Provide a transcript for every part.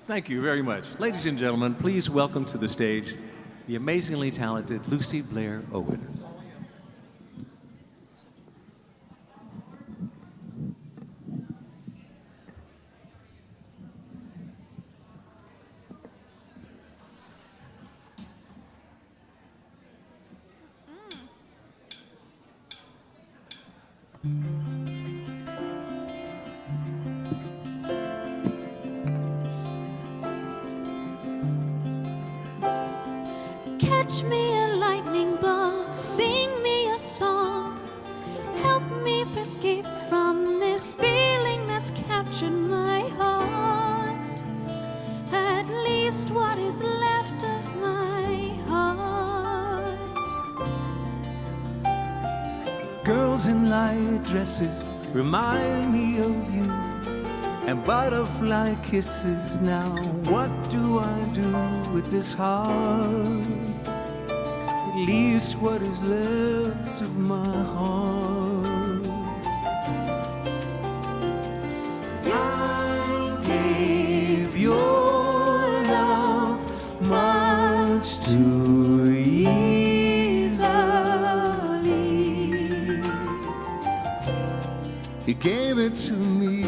Thank you very much. Ladies and gentlemen, please welcome to the stage the amazingly talented Lucy Blair Owen. Catch me a lightning bug, sing me a song, help me escape from this feeling that's captured my heart, at least what is left of my heart. Girls in light dresses remind me of you, and butterfly kisses. Now what do I do with this heart? At least what is left of my heart. I gave your love much too easily. You gave it to me.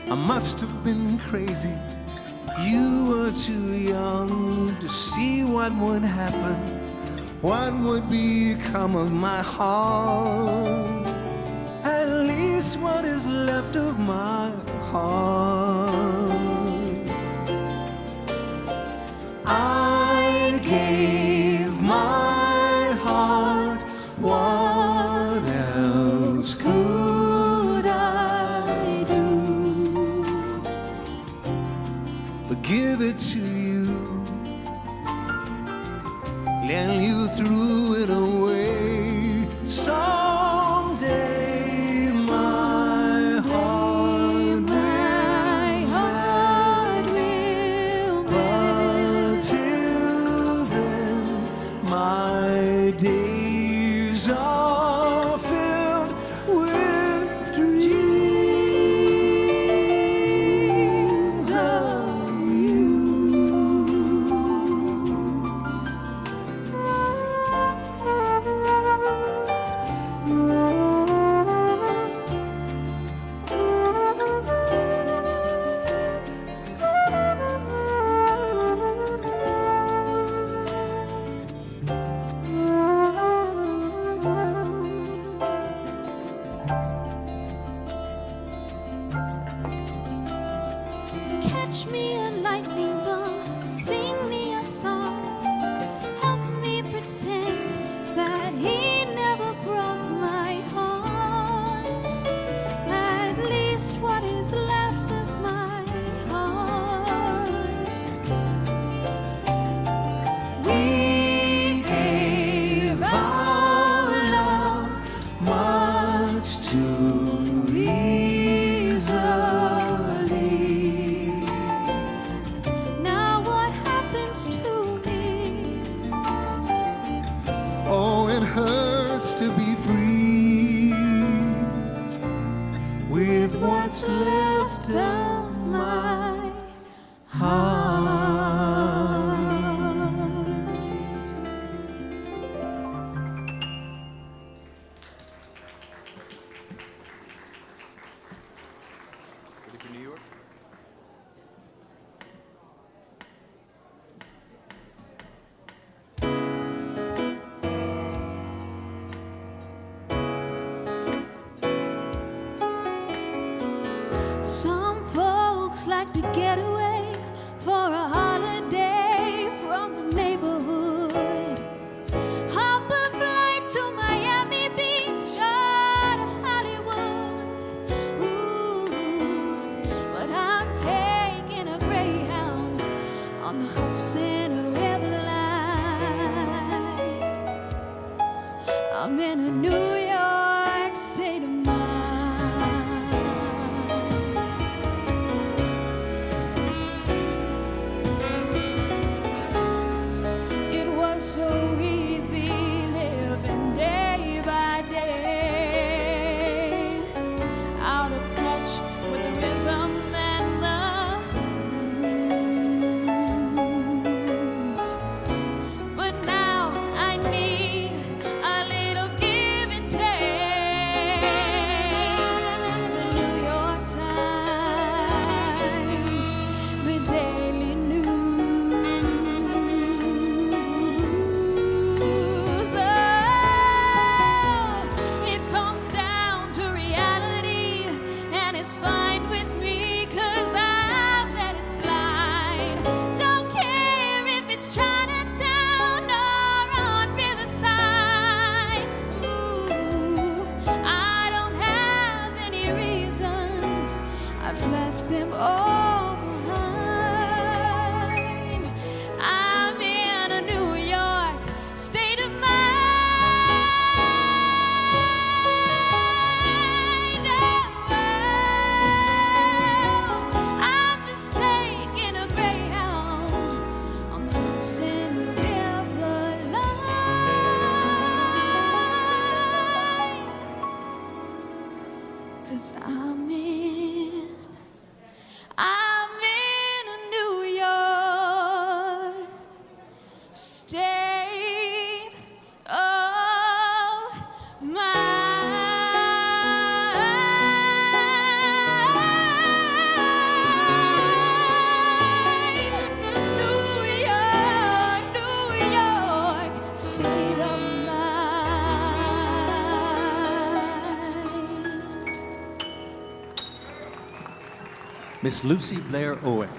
I must have been crazy. You were too young to see what would happen, what would become of my heart, at least what is left of my heart. I gave my heart, what else could I do? Give it to you, and you threw it away. Someday my heart will mend. But till then, my days are filled with dreams of Catch me a lightning bug, sing me a song, help me pretend that he never broke my heart, at least what is left of my heart. We gave our love much too easily. Now what happens to me? oh, it hurts to be free with what's left of my heart. Ready for New York? Some folks like to get away for a holiday from the neighborhood. Hop a flight to Miami Beach or to Hollywood. Ooh, but I'm taking a Greyhound on the Hudson River line. I'm in a New York state of mind. all behind. I'm in a New York state of mind. Oh, I'm just taking a Greyhound on the Hudson River line. 'Cause I'm in a New York state of mind. New York, New York state of mind. Miss Lucy Blair Owen.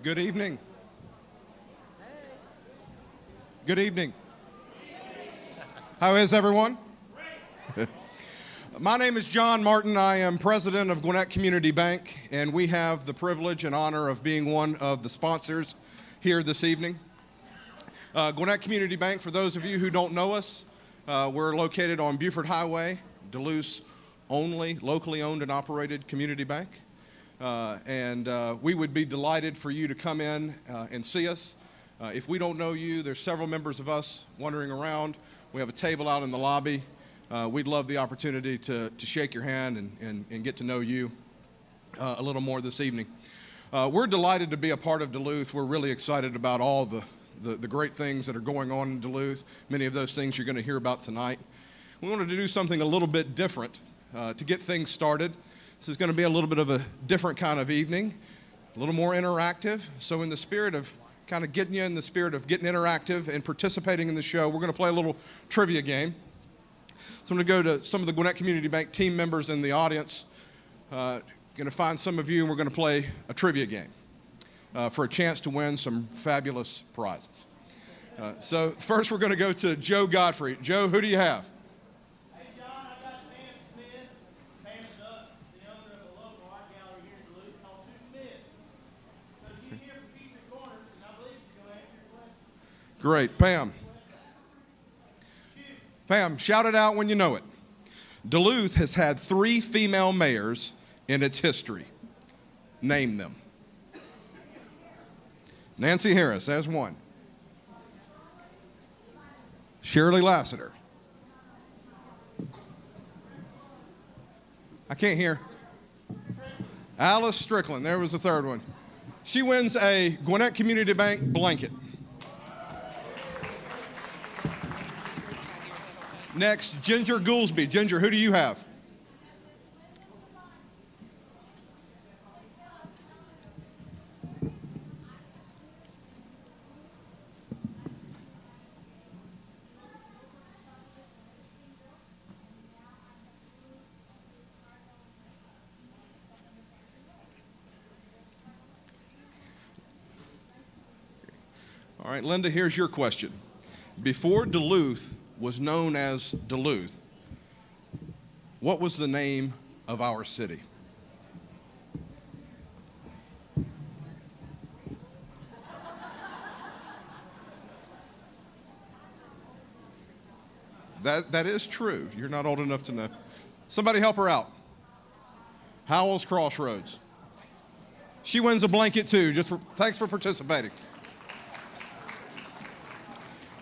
Good evening. Good evening. How is everyone? My name is John Martin. I am president of Gwinnett Community Bank, and we have the privilege and honor of being one of the sponsors here this evening. Gwinnett Community Bank, for those of you who don't know us, we're located on Buford Highway, Duluth's only locally owned and operated community bank. We would be delighted for you to come in and see us. If we don't know you, there's several members of us wandering around. We have a table out in the lobby. We'd love the opportunity to shake your hand and get to know you a little more this evening. We're delighted to be a part of Duluth. We're really excited about all the great things that are going on in Duluth. Many of those things you're going to hear about tonight. We wanted to do something a little bit different to get things started. This is going to be a little bit of a different kind of evening, a little more interactive. So in the spirit of kind of getting you in the spirit of getting interactive and participating in the show, we're going to play a little trivia game. So I'm going to go to some of the Gwinnett Community Bank team members in the audience. Going to find some of you, and we're going to play a trivia game for a chance to win some fabulous prizes. So first we're going to go to Joe Godfrey. Joe, who do you have? Hey, John, I got Pam Smith. Pam's the owner of a local art gallery here in Duluth called Two Smiths. So she's here for Pizza Corners, and I believe she's going to answer your question. Great. Pam. Pam, shout it out when you know it. Duluth has had 3 female mayors in its history. Name them. Nancy Harris, there's one. Shirley Lassiter. I can't hear. Alice Strickland, there was the third one. She wins a Gwinnett Community Bank blanket. Next, Ginger Goolsby. Ginger, who do you have? All right, Linda, here's your question. Before Duluth was known as Duluth, what was the name of our city? That is true. You're not old enough to know. Somebody help her out. Howell's Crossroads. She wins a blanket too. Thanks for participating.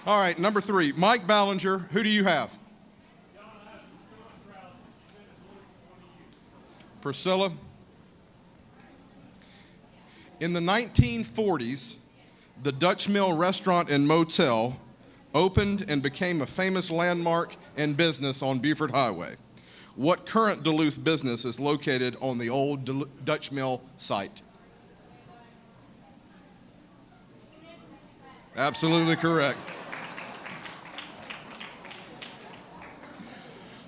All right, number 3, Mike Ballinger. Who do you have? Priscilla. In the 1940s, the Dutch Mill Restaurant and Motel opened and became a famous landmark and business on Buford Highway. What current Duluth business is located on the old Dutch Mill site? Absolutely correct.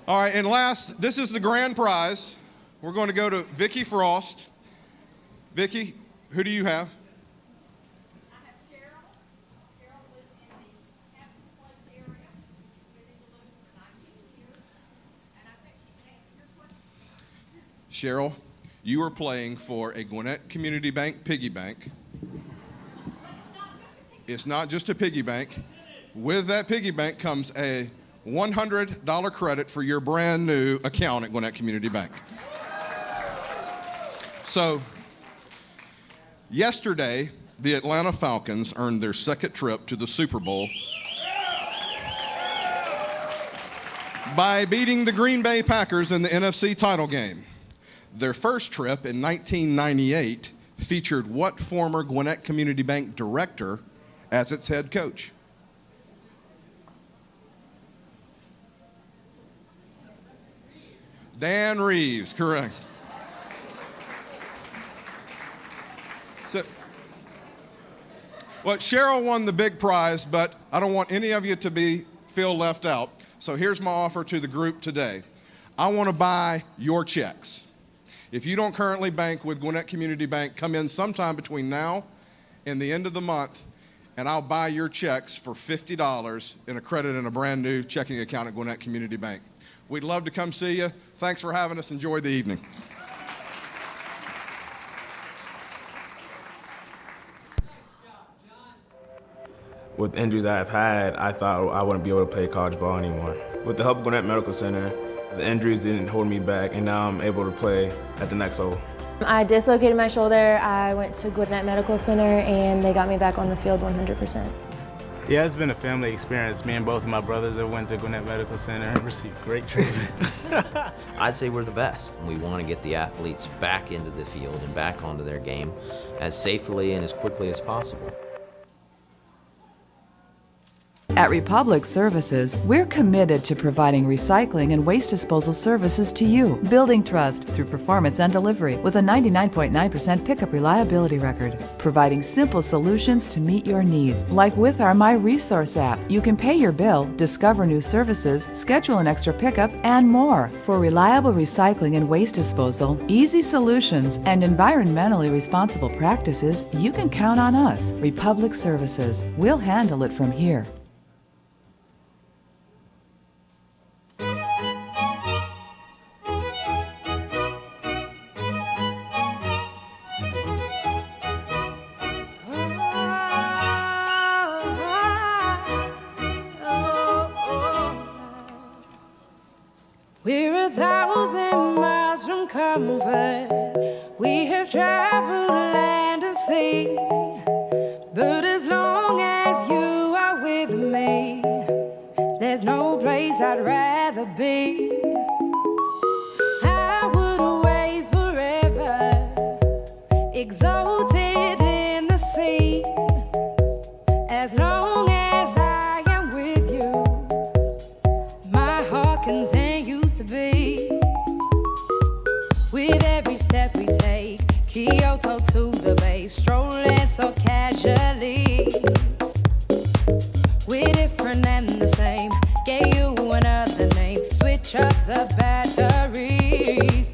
All right, and last, this is the grand prize. We're going to go to Vicki Frost. Vicki, who do you have? I have Cheryl. Cheryl lives in the Hampton Place area. She's been in Duluth for 19 years. And I think she can answer your question. Cheryl, you are playing for a Gwinnett Community Bank piggy bank. It's not just a piggy bank. With that piggy bank comes a $100 credit for your brand new account at Gwinnett Community Bank. So, yesterday, the Atlanta Falcons earned their second trip to the Super Bowl by beating the Green Bay Packers in the NFC title game. Their first trip in 1998 featured what former Gwinnett Community Bank director as its head coach? Dan Reeves, correct. So, well, Cheryl won the big prize, but I don't want any of you to feel left out. So here's my offer to the group today. I want to buy your checks. If you don't currently bank with Gwinnett Community Bank, come in sometime between now in the end of the month, and I'll buy your checks for $50 in a credit in a brand new checking account at Gwinnett Community Bank. We'd love to come see you. Thanks for having us. Enjoy the evening. With injuries I've had, I thought I wouldn't be able to play college ball anymore. With the help of Gwinnett Medical Center, the injuries didn't hold me back, and now I'm able to play at the next level. I dislocated my shoulder. I went to Gwinnett Medical Center, and they got me back on the field 100%. Yeah, it's been a family experience. Me and both of my brothers that went to Gwinnett Medical Center and received great treatment. I'd say we're the best. We want to get the athletes back into the field and back onto their game as safely and as quickly as possible. At Republic Services, we're committed to providing recycling and waste disposal services to you, building trust through performance and delivery with a 99.9% pickup reliability record, providing simple solutions to meet your needs. Like with our My Resource app, you can pay your bill, discover new services, schedule an extra pickup, and more. For reliable recycling and waste disposal, easy solutions, and environmentally responsible practices, you can count on us. Republic Services. We'll handle it from here. We're 1,000 miles from comfort. We have traveled land and sea. But as long as you are with me, there's no place I'd rather be. I would away forever, exalted in the sea. As long as I am with you, my heart continues to beat. With every step we take, Kyoto to the bay, strolling so casually. We're different and the same, gave you another name, switch up the batteries.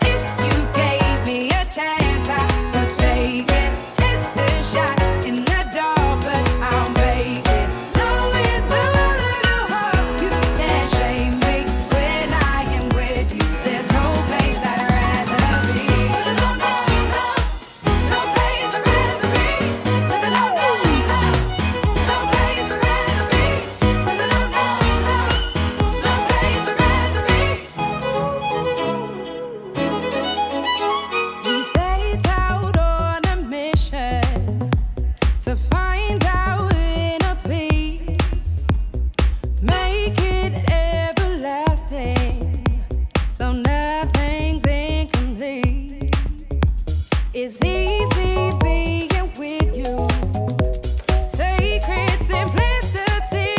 If you gave me a chance, I would take it. It's a shot in the dark, but I'll make it. Knowing the little heart, you can't shame me. When I am with you, there's no place I'd rather be. No, no, no, no place I'd rather be. No, no, no, no, no place I'd rather be. No, no, no, no, no place I'd rather be. We set out on a mission to find our inner peace, make it everlasting, so nothing's incomplete. It's easy being with you, sacred simplicity.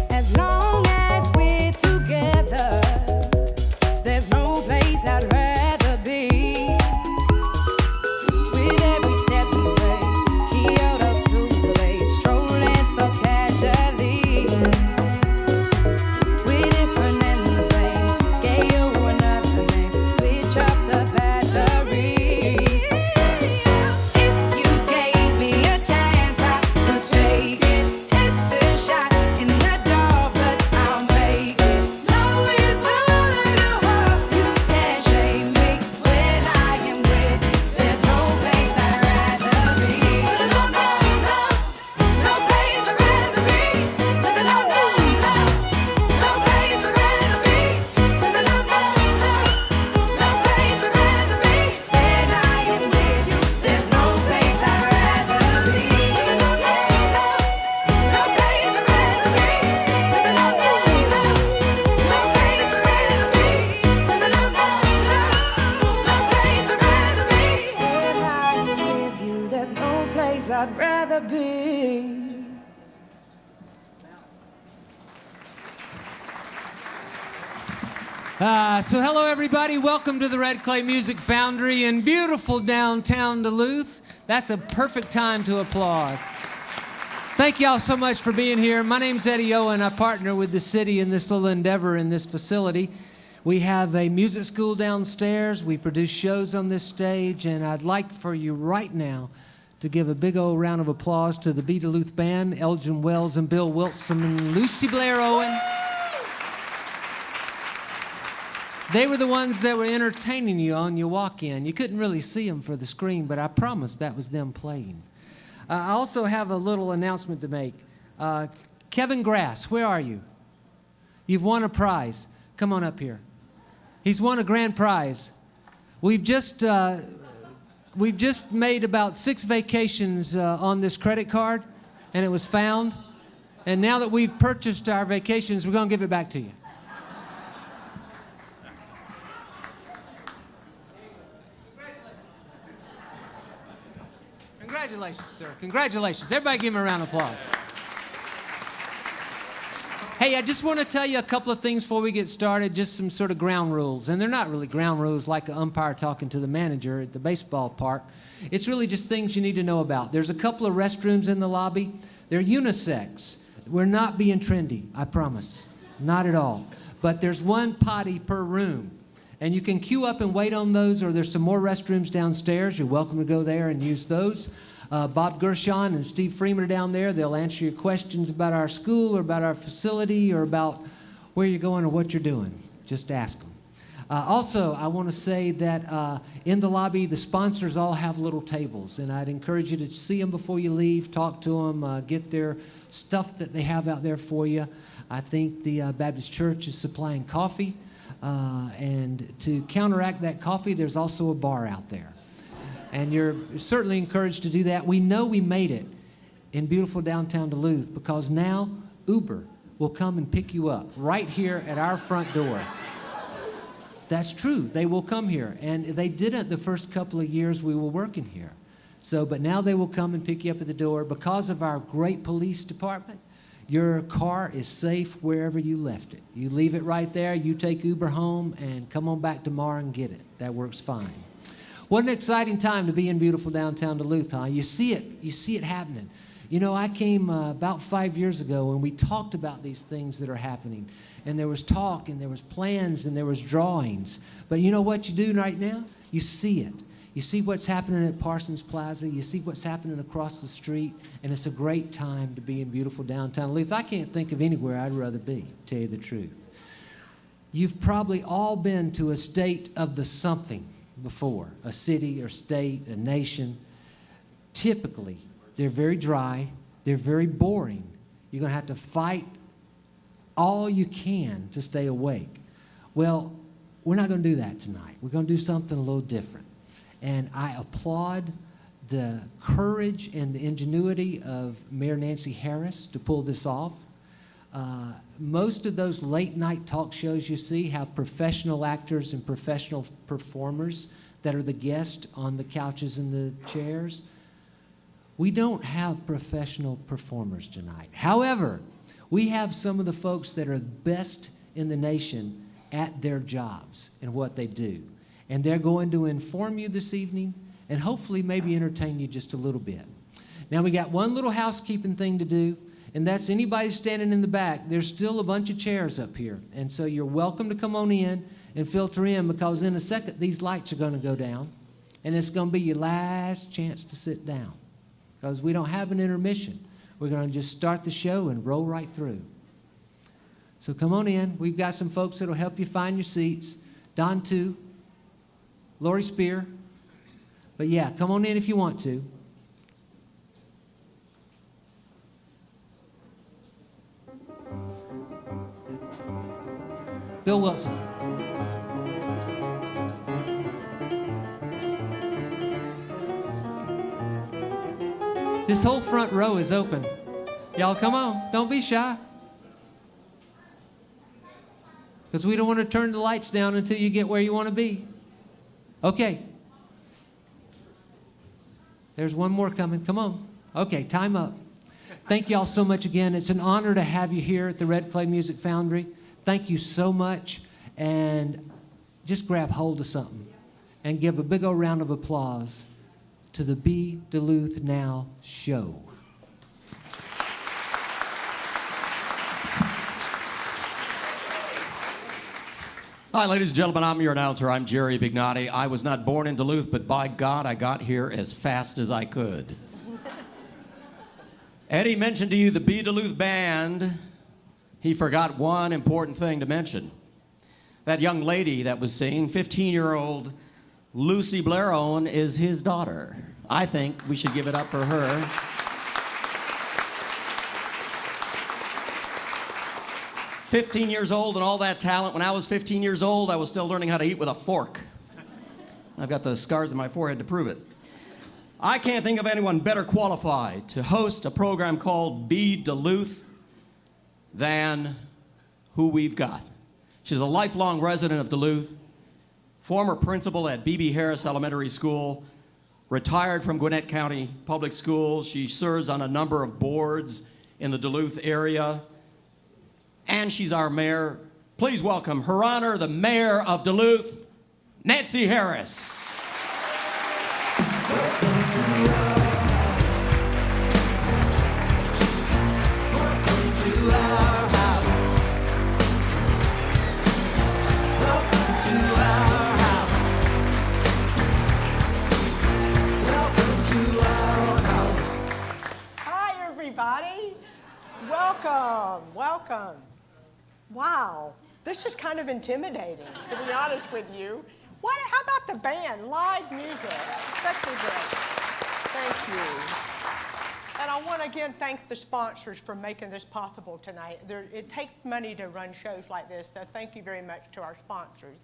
As long as we're together, there's no place I'd rather be. With every step we take, Kyoto to the bay, strolling so casually. We're different and the same, gave you another name, switch up the batteries. If you gave me a chance, I would take it. It's a shot in the dark, but I'll make it. Knowing the little heart, you can't shame me. When I am with you, there's no place I'd rather be. No, no, no, no place I'd rather be. No, no, no, no, no place I'd rather be. No, no, no, no, no place I'd rather be. When I am with you, there's no place I'd rather be. No, no, no, no place I'd rather be. No, no, no, no, no place I'd rather be. No, no, no, no, no place I'd rather be. When I am with you, there's no place I'd rather be. So hello everybody, welcome to the Red Clay Music Foundry in beautiful downtown Duluth. That's a perfect time to applaud. Thank y'all so much for being here. My name's Eddie Owen. I partner with the city in this little endeavor in this facility. We have a music school downstairs. We produce shows on this stage, and I'd like for you right now to give a big old round of applause to the B. Duluth Band, Elgin Wells and Bill Wilson and Lucy Blair Owen. They were the ones that were entertaining you on your walk-in. You couldn't really see them for the screen, but I promise that was them playing. I also have a little announcement to make. Kevin Grass, where are you? You've won a prize. Come on up here. He's won a grand prize. We've just made about 6 vacations on this credit card, and it was found. And now that we've purchased our vacations, we're going to give it back to you. Congratulations, sir. Congratulations. Everybody give him a round of applause. Hey, I just want to tell you a couple of things before we get started, just some sort of ground rules. And they're not really ground rules like an umpire talking to the manager at the baseball park. It's really just things you need to know about. There's a couple of restrooms in the lobby. They're unisex. We're not being trendy, I promise. Not at all. But there's one potty per room. And you can queue up and wait on those, or there's some more restrooms downstairs. You're welcome to go there and use those. Bob Gershon and Steve Freeman are down there. They'll answer your questions about our school or about our facility or about where you're going or what you're doing. Just ask them. Also, I want to say that in the lobby, the sponsors all have little tables, and I'd encourage you to see them before you leave, talk to them, get their stuff that they have out there for you. I think the Baptist Church is supplying coffee. And to counteract that coffee, there's also a bar out there. And you're certainly encouraged to do that. We know we made it in beautiful downtown Duluth because now Uber will come and pick you up right here at our front door. That's true. They will come here. And they didn't the first couple of years we were working here. But now they will come and pick you up at the door because of our great police department. Your car is safe wherever you left it. You leave it right there, you take Uber home, and come on back tomorrow and get it. That works fine. What an exciting time to be in beautiful downtown Duluth, huh? You see it happening. You know, I came about 5 years ago, and we talked about these things that are happening. And there was talk, and there was plans, and there was drawings. But you know what you do right now? You see it. You see what's happening at Parsons Plaza. You see what's happening across the street. And it's a great time to be in beautiful downtown Duluth. I can't think of anywhere I'd rather be, to tell you the truth. You've probably all been to a state of the something before, a city or state, a nation. Typically, they're very dry. They're very boring. You're going to have to fight all you can to stay awake. Well, we're not going to do that tonight. We're going to do something a little different. And I applaud the courage and the ingenuity of Mayor Nancy Harris to pull this off. Most of those late-night talk shows you see have professional actors and professional performers that are the guests on the couches and the chairs. We don't have professional performers tonight. However, we have some of the folks that are best in the nation at their jobs and what they do. And they're going to inform you this evening and hopefully maybe entertain you just a little bit. Now, we got one little housekeeping thing to do, and that's anybody standing in the back. There's still a bunch of chairs up here, and so you're welcome to come on in and filter in because in a second these lights are going to go down, and it's going to be your last chance to sit down because we don't have an intermission. We're going to just start the show and roll right through. So come on in. We've got some folks that will help you find your seats. Don, too. Lori Spear. But yeah, come on in if you want to. Bill Wilson. This whole front row is open. Y'all come on. Don't be shy. Because we don't want to turn the lights down until you get where you want to be. Okay. There's one more coming. Come on. Okay, time up. Thank you all so much again. It's an honor to have you here at the Red Clay Music Foundry. Thank you so much. And just grab hold of something and give a big old round of applause to the Be Duluth Now show. Hi, ladies and gentlemen. I'm your announcer. I'm Jerry Bignotti. I was not born in Duluth, but by God, I got here as fast as I could. Eddie mentioned to you the Be Duluth Band. He forgot one important thing to mention. That young lady that was singing, 15-year-old Lucy Blair Owen, is his daughter. I think we should give it up for her. 15 years old and all that talent. When I was 15 years old, I was still learning how to eat with a fork. I've got the scars on my forehead to prove it. I can't think of anyone better qualified to host a program called Be Duluth than who we've got. She's a lifelong resident of Duluth, former principal at B.B. Harris Elementary School, retired from Gwinnett County Public Schools. She serves on a number of boards in the Duluth area. And she's our mayor. Please welcome Her Honor, the Mayor of Duluth, Nancy Harris. Hi, everybody. Welcome. Wow, this is kind of intimidating, to be honest with you. How about the band? Live music. Such a great. Thank you. And I want to again thank the sponsors for making this possible tonight. It takes money to run shows like this, so thank you very much to our sponsors.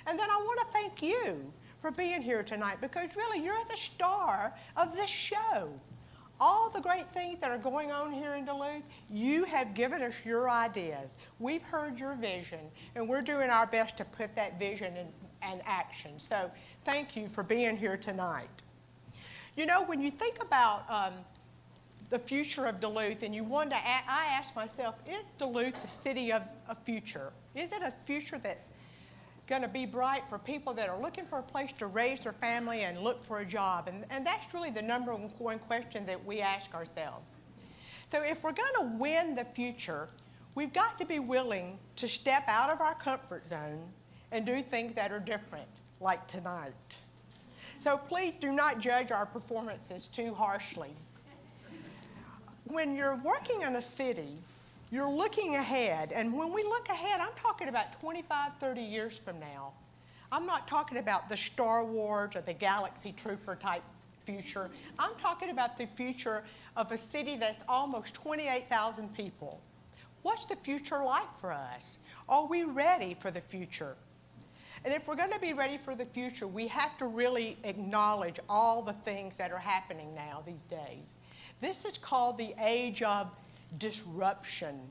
And then I want to thank you for being here tonight, because really you're the star of this show. All the great things that are going on here in Duluth, you have given us your ideas. We've heard your vision, and we're doing our best to put that vision in action. So thank you for being here tonight. You know, when you think about the future of Duluth, and you wonder, I ask myself, is Duluth the city of a future? Is it a future that's going to be bright for people that are looking for a place to raise their family and look for a job? And that's really the number one question that we ask ourselves. So if we're going to win the future, we've got to be willing to step out of our comfort zone and do things that are different, like tonight. So please do not judge our performances too harshly. When you're working in a city, you're looking ahead, and when we look ahead, I'm talking about 25, 30 years from now. I'm not talking about the Star Wars or the Galaxy Trooper type future. I'm talking about the future of a city that's almost 28,000 people. What's the future like for us? Are we ready for the future? And if we're going to be ready for the future, we have to really acknowledge all the things that are happening now these days. This is called the age of disruption.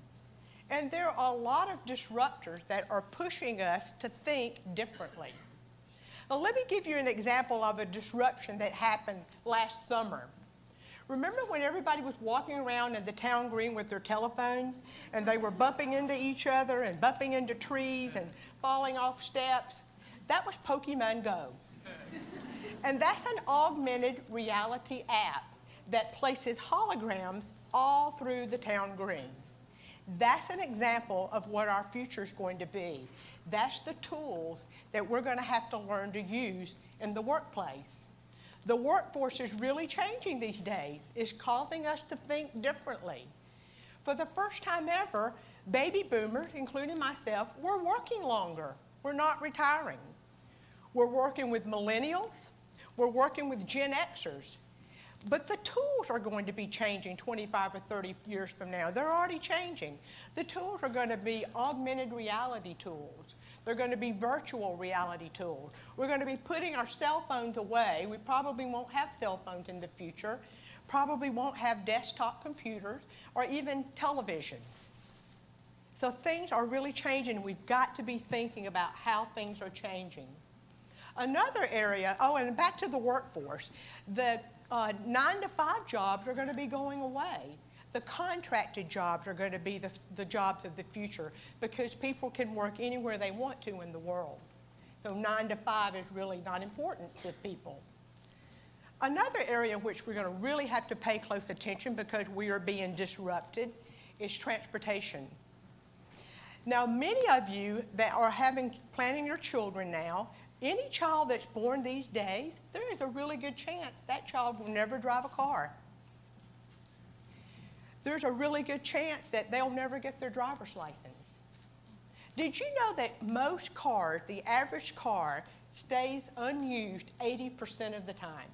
And there are a lot of disruptors that are pushing us to think differently. Now, let me give you an example of a disruption that happened last summer. Remember when everybody was walking around in the town green with their telephones, and they were bumping into each other and bumping into trees and falling off steps? That was Pokemon Go. And that's an augmented reality app that places holograms all through the town green. That's an example of what our future is going to be. That's the tools that we're going to have to learn to use in the workplace. The workforce is really changing these days. It's causing us to think differently. For the first time ever, baby boomers, including myself, we're working longer. We're not retiring. We're working with millennials. We're working with Gen Xers. But the tools are going to be changing 25 or 30 years from now. They're already changing. The tools are going to be augmented reality tools. They're going to be virtual reality tools. We're going to be putting our cell phones away. We probably won't have cell phones in the future, probably won't have desktop computers or even televisions. So things are really changing. We've got to be thinking about how things are changing. Another area, and back to the workforce, the 9-to-5 jobs are going to be going away. The contracted jobs are going to be the jobs of the future, because people can work anywhere they want to in the world. So 9 to 5 is really not important to people. Another area in which we're going to really have to pay close attention because we are being disrupted is transportation. Now, many of you that are planning your children now, any child that's born these days, there is a really good chance that child will never drive a car. There's a really good chance that they'll never get their driver's license. Did you know that most cars, the average car, stays unused 80% of the time?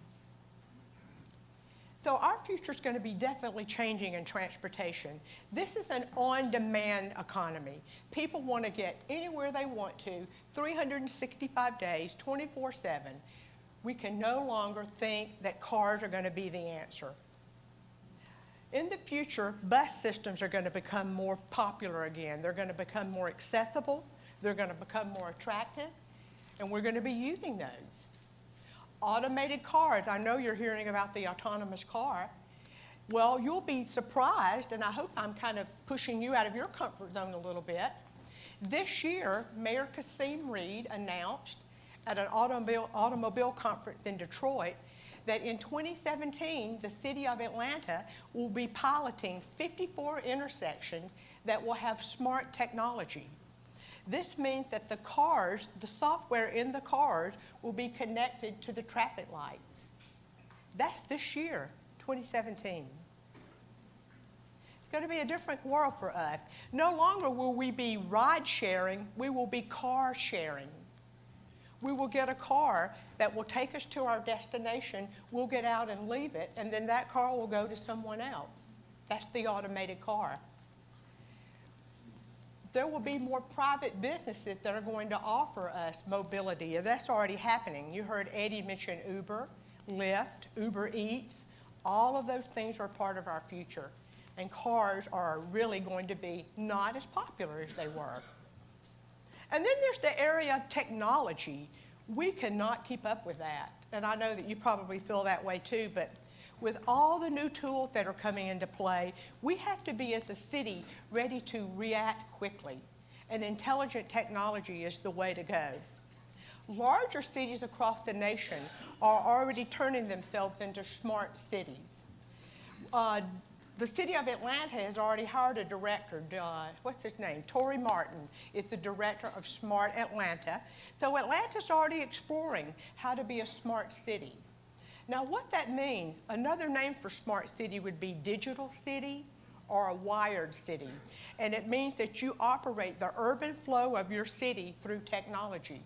So our future is going to be definitely changing in transportation. This is an on-demand economy. People want to get anywhere they want to, 365 days, 24/7. We can no longer think that cars are going to be the answer. In the future, bus systems are going to become more popular again. They're going to become more accessible. They're going to become more attractive, and we're going to be using those. Automated cars, I know you're hearing about the autonomous car. Well, you'll be surprised, and I hope I'm kind of pushing you out of your comfort zone a little bit. This year, Mayor Kasim Reed announced at an automobile conference in Detroit that in 2017, the city of Atlanta will be piloting 54 intersections that will have smart technology. This means that the cars, the software in the cars, will be connected to the traffic lights. That's this year, 2017. It's going to be a different world for us. No longer will we be ride sharing, we will be car sharing. We will get a car that will take us to our destination, we'll get out and leave it, and then that car will go to someone else. That's the automated car. There will be more private businesses that are going to offer us mobility, and that's already happening. You heard Eddie mention Uber, Lyft, Uber Eats. All of those things are part of our future, and cars are really going to be not as popular as they were. And then there's the area of technology. We cannot keep up with that, and I know that you probably feel that way too, but with all the new tools that are coming into play, we have to be, as a city, ready to react quickly. And intelligent technology is the way to go. Larger cities across the nation are already turning themselves into smart cities. The city of Atlanta has already hired a director. What's his name? Tory Martin is the director of Smart Atlanta. So Atlanta's already exploring how to be a smart city. Now, what that means, another name for smart city would be digital city or a wired city. And it means that you operate the urban flow of your city through technology.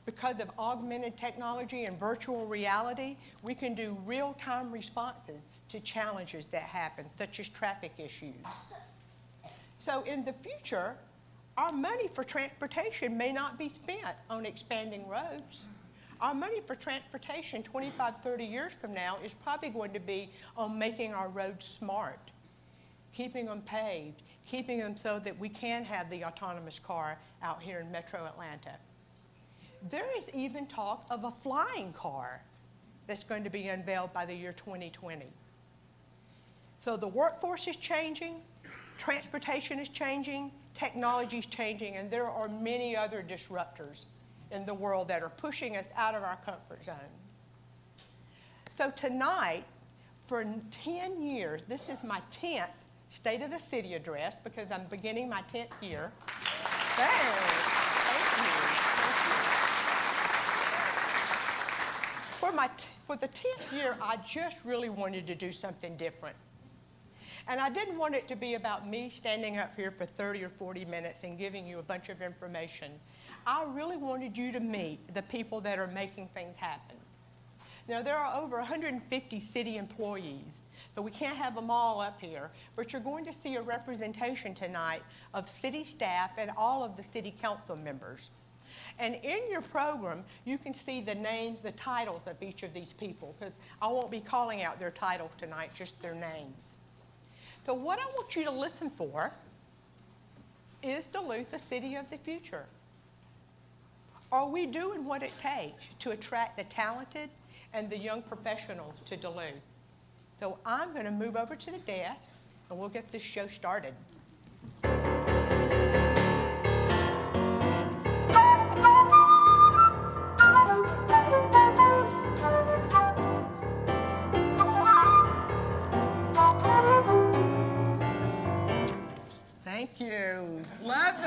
Because of augmented technology and virtual reality, we can do real-time responses to challenges that happen, such as traffic issues. So in the future, our money for transportation may not be spent on expanding roads. Our money for transportation 25, 30 years from now is probably going to be on making our roads smart, keeping them paved, keeping them so that we can have the autonomous car out here in Metro Atlanta. There is even talk of a flying car that's going to be unveiled by the year 2020. So the workforce is changing, transportation is changing, technology is changing, and there are many other disruptors in the world that are pushing us out of our comfort zone. So tonight, for 10 years, this is my 10th State of the City address because I'm beginning my 10th year. Thank you. For the 10th year, I just really wanted to do something different. And I didn't want it to be about me standing up here for 30 or 40 minutes and giving you a bunch of information. I really wanted you to meet the people that are making things happen. Now, there are over 150 city employees, so we can't have them all up here, but you're going to see a representation tonight of city staff and all of the city council members. And in your program, you can see the names, the titles of each of these people, because I won't be calling out their titles tonight, just their names. So what I want you to listen for is Duluth, the city of the future. Are we doing what it takes to attract the talented and the young professionals to Duluth? So I'm going to move over to the desk, and we'll get this show started. Thank you. Love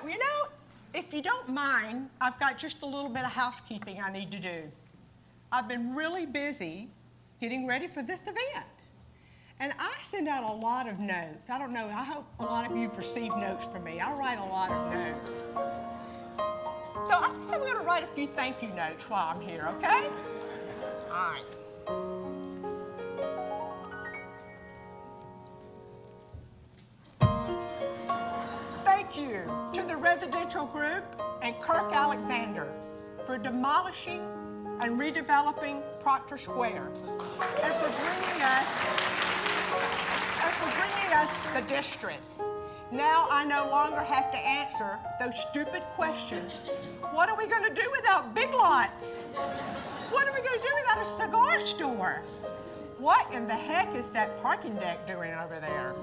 right, well, you know, if you don't mind, I've got just a little bit of housekeeping I need to do. I've been really busy getting ready for this event. And I send out a lot of notes. I don't know, I hope a lot of you have received notes from me. I write a lot of notes. So I think I'm going to write a few thank you notes while I'm here, okay? All right. Thank you to the residential group and Kirk Alexander for demolishing and redeveloping Proctor Square and for bringing us the district. Now I no longer have to answer those stupid questions. What are we going to do without Big Lots? What are we going to do without a cigar store? What in the heck is that parking deck doing over there?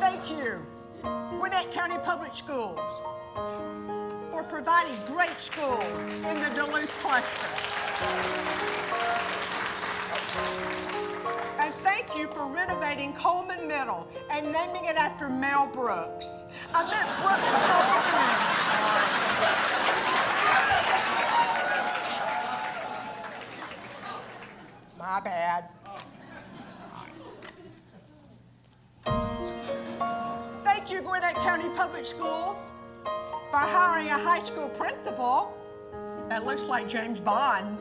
Thank you, Gwinnett County Public Schools, for providing great schools in the Duluth cluster. And thank you for renovating Coleman Middle and naming it after Mel Brooks. I meant Brooks Coleman. My bad. Thank you, Gwinnett County Public Schools, for hiring a high school principal that looks like James Bond.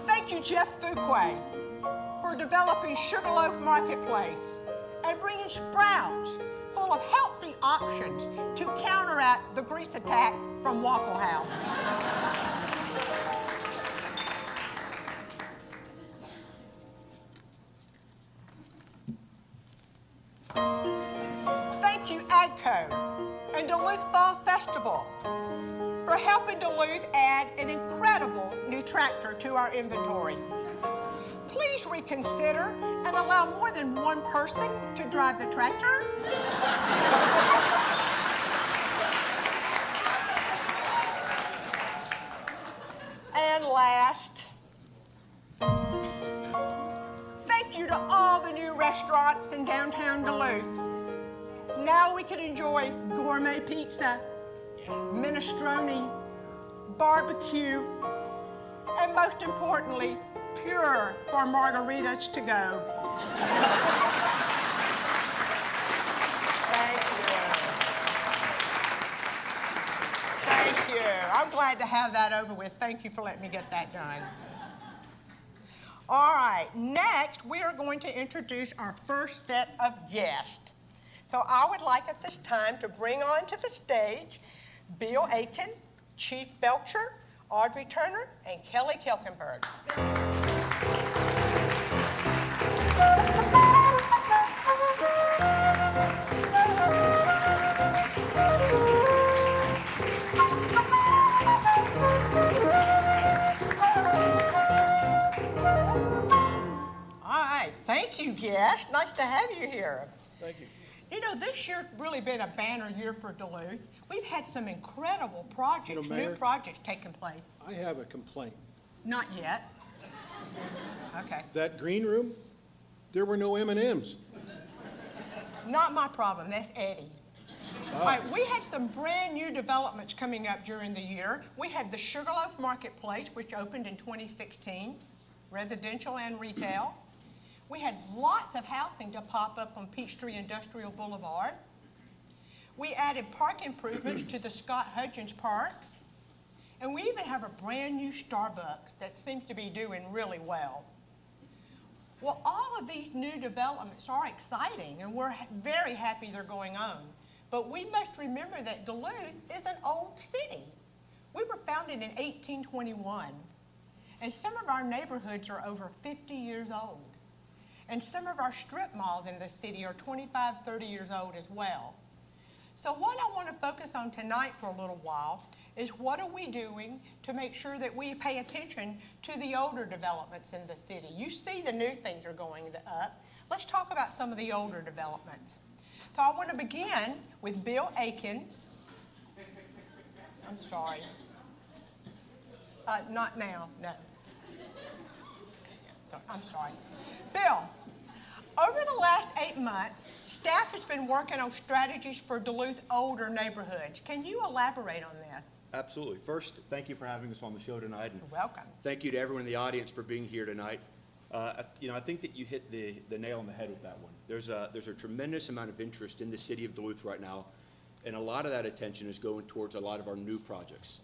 Thank you, Jeff Fuquay, for developing Sugarloaf Marketplace and bringing Sprouts full of healthy options to counteract the grease attack from Waffle House. Thank you, AGCO and Duluth Fall Festival for helping Duluth add an incredible new tractor to our inventory. Please reconsider and allow more than one person to drive the tractor. And last, thank you to all the new restaurants in downtown Duluth. Now we can enjoy gourmet pizza, minestrone, barbecue, and most importantly, pure for margaritas to go. Thank you. I'm glad to have that over with. Thank you for letting me get that done. All right, next we are going to introduce our first set of guests. So I would like at this time to bring on to the stage Bill Aiken, Chief Belcher, Audrey Turner, and Kelly Kelkenberg. All right, thank you, guests. Nice to have you here. Thank you. You know, this year's really been a banner year for Duluth. We've had some incredible projects, Mayor, new projects taking place. I have a complaint. Not yet. Okay. That green room, there were no M&Ms. Not my problem, that's Eddie. All right, we had some brand new developments coming up during the year. We had the Sugarloaf Marketplace, which opened in 2016, residential and retail. We had lots of housing to pop up on Peachtree Industrial Boulevard. We added park improvements to the Scott Hudgens Park. And we even have a brand new Starbucks that seems to be doing really well. Well, all of these new developments are exciting, and we're very happy they're going on. But we must remember that Duluth is an old city. We were founded in 1821, and some of our neighborhoods are over 50 years old. And some of our strip malls in the city are 25, 30 years old as well. So what I want to focus on tonight for a little while is what are we doing to make sure that we pay attention to the older developments in the city? You see the new things are going up. Let's talk about some of the older developments. So I want to begin with Bill Akins. I'm sorry. Not now, no. I'm sorry. Bill, over the last 8 months, staff has been working on strategies for Duluth older neighborhoods. Can you elaborate on this? Absolutely. First, thank you for having us on the show tonight. And You're welcome. thank you to everyone in the audience for being here tonight. I think that you hit the nail on the head with that one. There's a tremendous amount of interest in the city of Duluth right now, and a lot of that attention is going towards a lot of our new projects.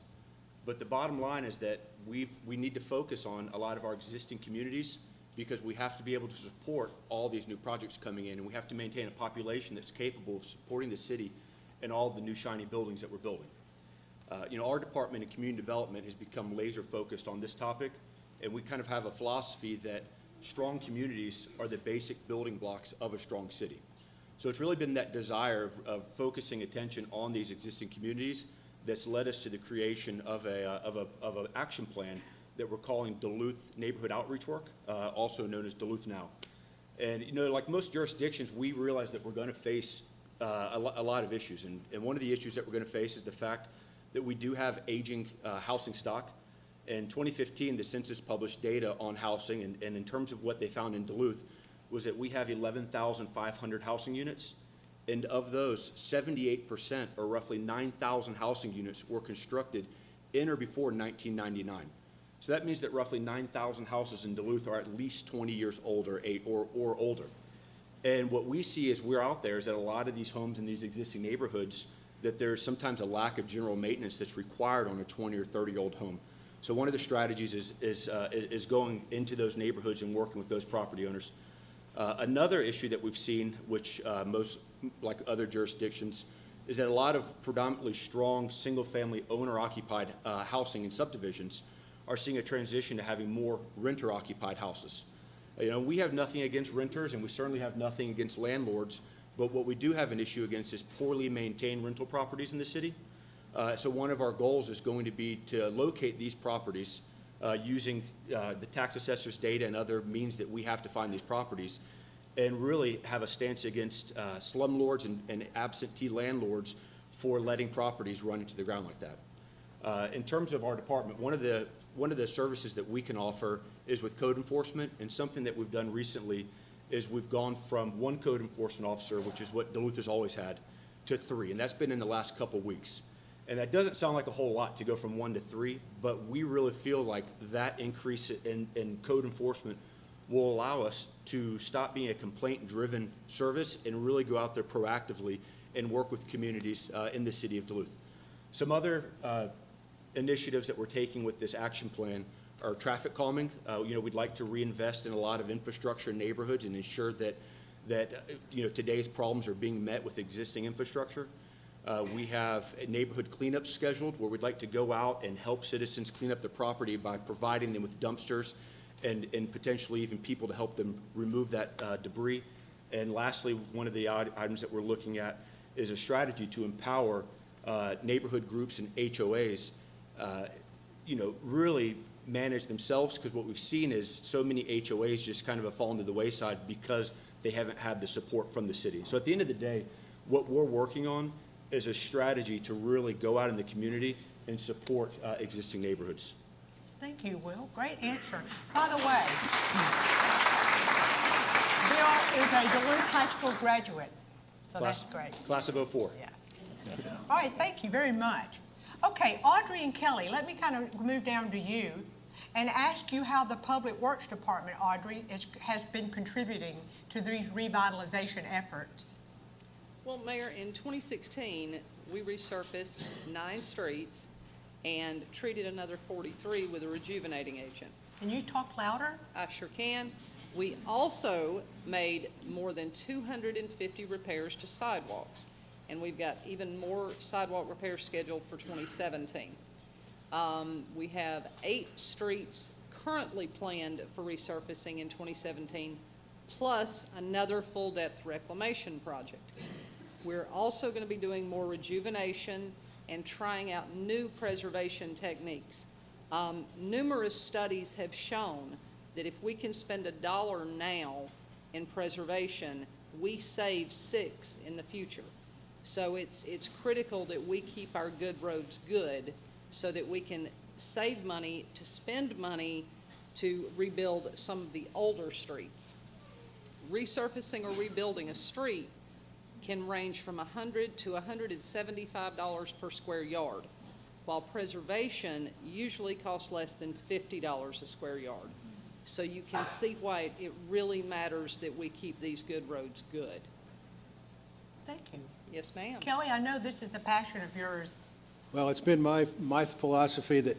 But the bottom line is that we need to focus on a lot of our existing communities, because we have to be able to support all these new projects coming in, and we have to maintain a population that's capable of supporting the city and all the new shiny buildings that we're building. Our department in community development has become laser focused on this topic, and we kind of have a philosophy that strong communities are the basic building blocks of a strong city. So it's really been that desire of focusing attention on these existing communities that's led us to the creation of an action plan that we're calling Duluth Neighborhood Outreach Work, also known as Duluth Now. And like most jurisdictions, we realize that we're going to face a lot of issues. And one of the issues that we're going to face is the fact that we do have aging housing stock. In 2015, the census published data on housing, and in terms of what they found in Duluth, was that we have 11,500 housing units. And of those, 78%, or roughly 9,000 housing units, were constructed in or before 1999. So that means that roughly 9,000 houses in Duluth are at least 20 years old or older. And what we see as we're out there is that a lot of these homes in these existing neighborhoods, that there's sometimes a lack of general maintenance that's required on a 20 or 30-year-old home. So one of the strategies is going into those neighborhoods and working with those property owners. Another issue that we've seen, which most, like other jurisdictions, is that a lot of predominantly strong single-family owner-occupied housing and subdivisions are seeing a transition to having more renter-occupied houses. We have nothing against renters, and we certainly have nothing against landlords, but what we do have an issue against is poorly maintained rental properties in the city. So one of our goals is going to be to locate these properties using the tax assessor's data and other means that we have to find these properties, and really have a stance against slumlords and absentee landlords for letting properties run into the ground like that. In terms of our department, one of the services that we can offer is with code enforcement, and something that we've done recently is we've gone from one code enforcement officer, which is what Duluth has always had, to 3, and that's been in the last couple weeks. And that doesn't sound like a whole lot to go from 1 to 3, but we really feel like that increase in code enforcement will allow us to stop being a complaint-driven service and really go out there proactively and work with communities in the city of Duluth. Some other initiatives that we're taking with this action plan are traffic calming. We'd like to reinvest in a lot of infrastructure in neighborhoods and ensure that today's problems are being met with existing infrastructure. We have a neighborhood cleanup scheduled where we'd like to go out and help citizens clean up their property by providing them with dumpsters and potentially even people to help them remove that debris. And lastly, one of the items that we're looking at is a strategy to empower neighborhood groups and HOAs, really manage themselves, because what we've seen is so many HOAs just kind of have fallen to the wayside because they haven't had the support from the city. So at the end of the day, what we're working on is a strategy to really go out in the community and support existing neighborhoods. Thank you, Will. Great answer. By the way, Bill is a Duluth High School graduate, so that's great. Class of 04. Yeah. All right, thank you very much. Okay, Audrey and Kelly, let me kind of move down to you and ask you how the Public Works Department, Audrey, has been contributing to these revitalization efforts. Well, Mayor, in 2016, we resurfaced 9 streets and treated another 43 with a rejuvenating agent. Can you talk louder? I sure can. We also made more than 250 repairs to sidewalks, and we've got even more sidewalk repairs scheduled for 2017. We have 8 streets currently planned for resurfacing in 2017, plus another full-depth reclamation project. We're also going to be doing more rejuvenation and trying out new preservation techniques. Numerous studies have shown that if we can spend $1 now in preservation, we save $6 in the future. So it's critical that we keep our good roads good so that we can save money to spend money to rebuild some of the older streets. Resurfacing or rebuilding a street can range from $100 to $175 per square yard, while preservation usually costs less than $50 a square yard. So you can see why it really matters that we keep these good roads good. Thank you. Yes, ma'am. Kelly, I know this is a passion of yours. Well, it's been my philosophy that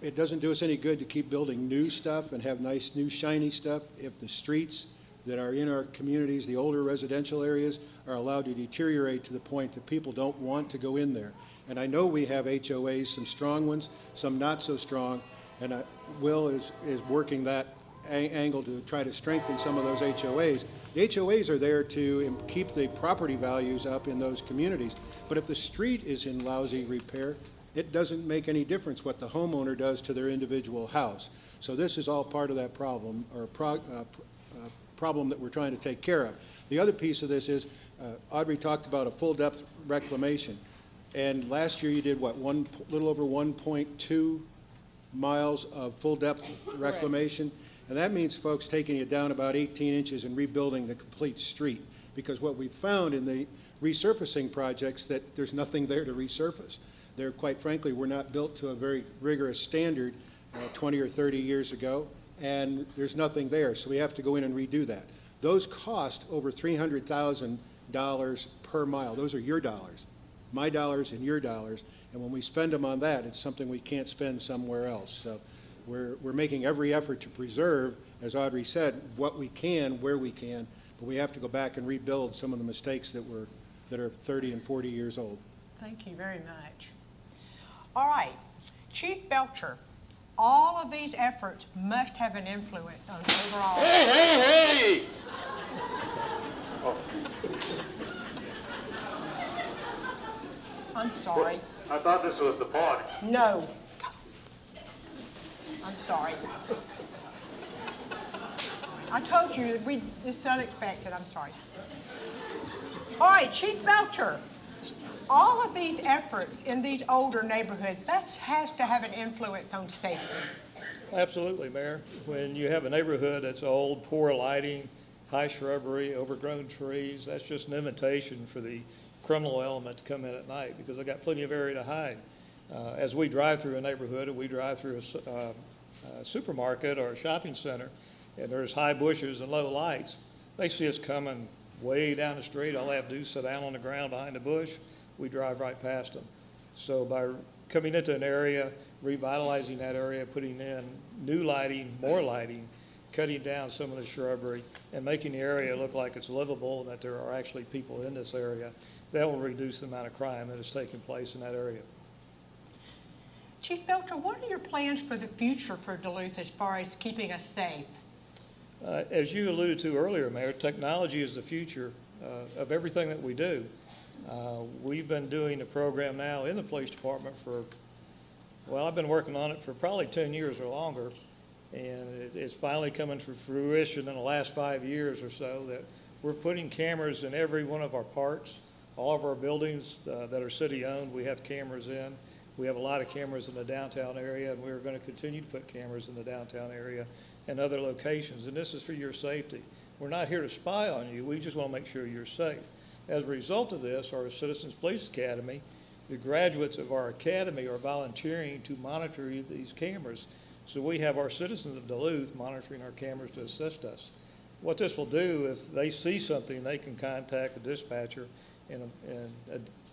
it doesn't do us any good to keep building new stuff and have nice, new, shiny stuff if the streets that are in our communities, the older residential areas, are allowed to deteriorate to the point that people don't want to go in there. And I know we have HOAs, some strong ones, some not so strong, and Will is working that angle to try to strengthen some of those HOAs. The HOAs are there to keep the property values up in those communities. But if the street is in lousy repair, it doesn't make any difference what the homeowner does to their individual house. So this is all part of that problem, or problem that we're trying to take care of. The other piece of this is, Audrey talked about a full-depth reclamation. And last year you did what, little over 1.2 miles of full-depth reclamation? And that means, folks, taking it down about 18 inches and rebuilding the complete street. Because what we found in the resurfacing projects, that there's nothing there to resurface. They're, quite frankly, were not built to a very rigorous standard 20 or 30 years ago, and there's nothing there. So we have to go in and redo that. Those cost over $300,000 per mile. Those are your dollars, my dollars and your dollars. And when we spend them on that, it's something we can't spend somewhere else. So we're making every effort to preserve, as Audrey said, what we can, where we can, but we have to go back and rebuild some of the mistakes that are 30 and 40 years old. Thank you very much. All right, Chief Belcher, all of these efforts must have an influence on overall. Hey! Oh. I'm sorry. I thought this was the party. No. I'm sorry. I told you, this is unexpected. I'm sorry. All right, Chief Belcher, all of these efforts in these older neighborhoods, that has to have an influence on safety. Absolutely, Mayor. When you have a neighborhood that's old, poor lighting, high shrubbery, overgrown trees, that's just an invitation for the criminal element to come in at night because they got plenty of area to hide. As we drive through a neighborhood or we drive through a supermarket or a shopping center and there's high bushes and low lights, they see us coming way down the street. All they have to do is sit down on the ground behind a bush. We drive right past them. So by coming into an area, revitalizing that area, putting in new lighting, more lighting, cutting down some of the shrubbery, and making the area look like it's livable, that there are actually people in this area, that will reduce the amount of crime that is taking place in that area. Chief Belcher, what are your plans for the future for Duluth as far as keeping us safe? As you alluded to earlier, Mayor, technology is the future of everything that we do. We've been doing a program now in the police department for, well, I've been working on it for probably 10 years or longer, and it's finally coming to fruition in the last 5 years or so that we're putting cameras in every one of our parks. All of our buildings that are city-owned, we have cameras in. We have a lot of cameras in the downtown area, and we're going to continue to put cameras in the downtown area and other locations, and this is for your safety. We're not here to spy on you. We just want to make sure you're safe. As a result of this, our Citizens Police Academy, the graduates of our academy are volunteering to monitor these cameras. So we have our citizens of Duluth monitoring our cameras to assist us. What this will do, if they see something, they can contact the dispatcher and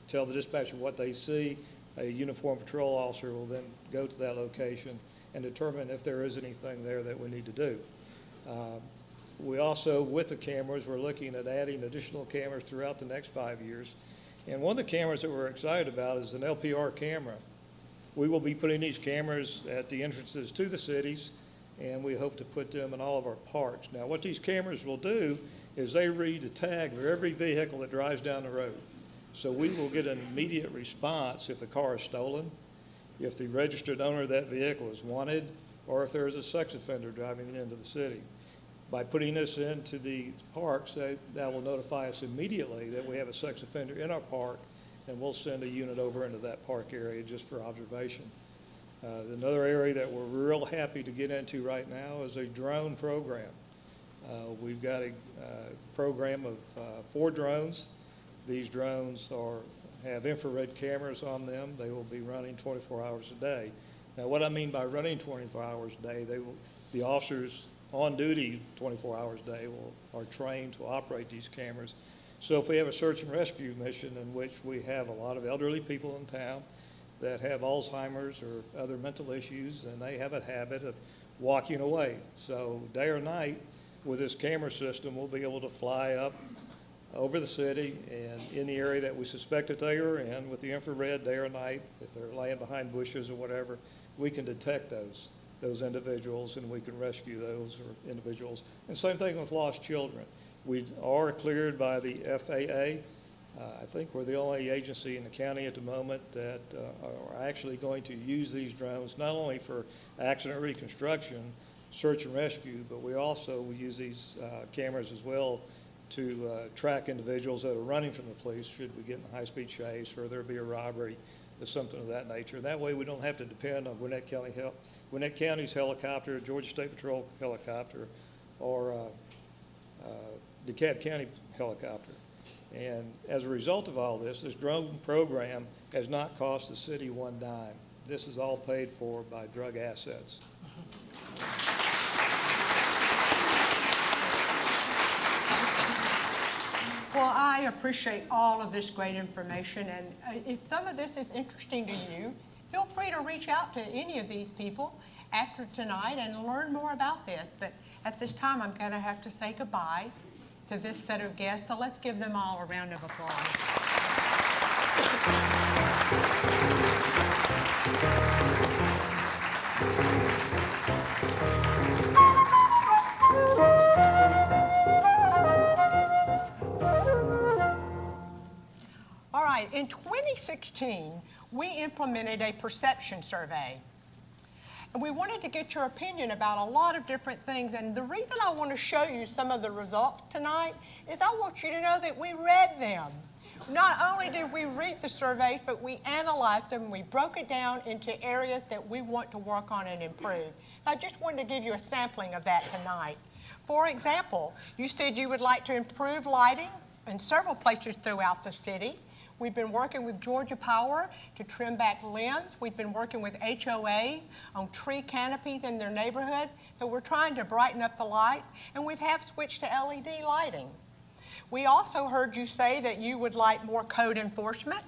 tell the dispatcher what they see. A uniformed patrol officer will then go to that location and determine if there is anything there that we need to do. We also, with the cameras, we're looking at adding additional cameras throughout the next 5 years. And one of the cameras that we're excited about is an LPR camera. We will be putting these cameras at the entrances to the cities, and we hope to put them in all of our parks. Now, what these cameras will do is they read the tag of every vehicle that drives down the road. So we will get an immediate response if the car is stolen, if the registered owner of that vehicle is wanted, or if there is a sex offender driving into the city. By putting this into the parks, that will notify us immediately that we have a sex offender in our park, and we'll send a unit over into that park area just for observation. Another area that we're real happy to get into right now is a drone program. We've got a program of 4 drones. These drones have infrared cameras on them. They will be running 24 hours a day. Now, what I mean by running 24 hours a day, the officers on duty 24 hours a day are trained to operate these cameras. So if we have a search and rescue mission in which we have a lot of elderly people in town that have Alzheimer's or other mental issues, and they have a habit of walking away. So day or night, with this camera system, we'll be able to fly up over the city and in the area that we suspect that they are in with the infrared day or night. If they're laying behind bushes or whatever, we can detect those individuals, and we can rescue those or individuals. And same thing with lost children. We are cleared by the FAA. I think we're the only agency in the county at the moment that are actually going to use these drones, not only for accident reconstruction, search and rescue, but we also use these cameras as well to track individuals that are running from the police should we get in a high-speed chase or there be a robbery or something of that nature. That way we don't have to depend on Gwinnett County's helicopter, Georgia State Patrol helicopter, or DeKalb County helicopter. And as a result of all this drone program has not cost the city one dime. This is all paid for by drug assets. Well, I appreciate all of this great information, and if some of this is interesting to you, feel free to reach out to any of these people after tonight and learn more about this. But at this time, I'm going to have to say goodbye to this set of guests, so let's give them all a round of applause. All right, in 2016, we implemented a perception survey. And we wanted to get your opinion about a lot of different things. And the reason I want to show you some of the results tonight is I want you to know that we read them. Not only did we read the surveys, but we analyzed them. We broke it down into areas that we want to work on and improve. I just wanted to give you a sampling of that tonight. For example, you said you would like to improve lighting in several places throughout the city. We've been working with Georgia Power to trim back limbs. We've been working with HOAs on tree canopies in their neighborhood. So we're trying to brighten up the light, and we have switched to LED lighting. We also heard you say that you would like more code enforcement.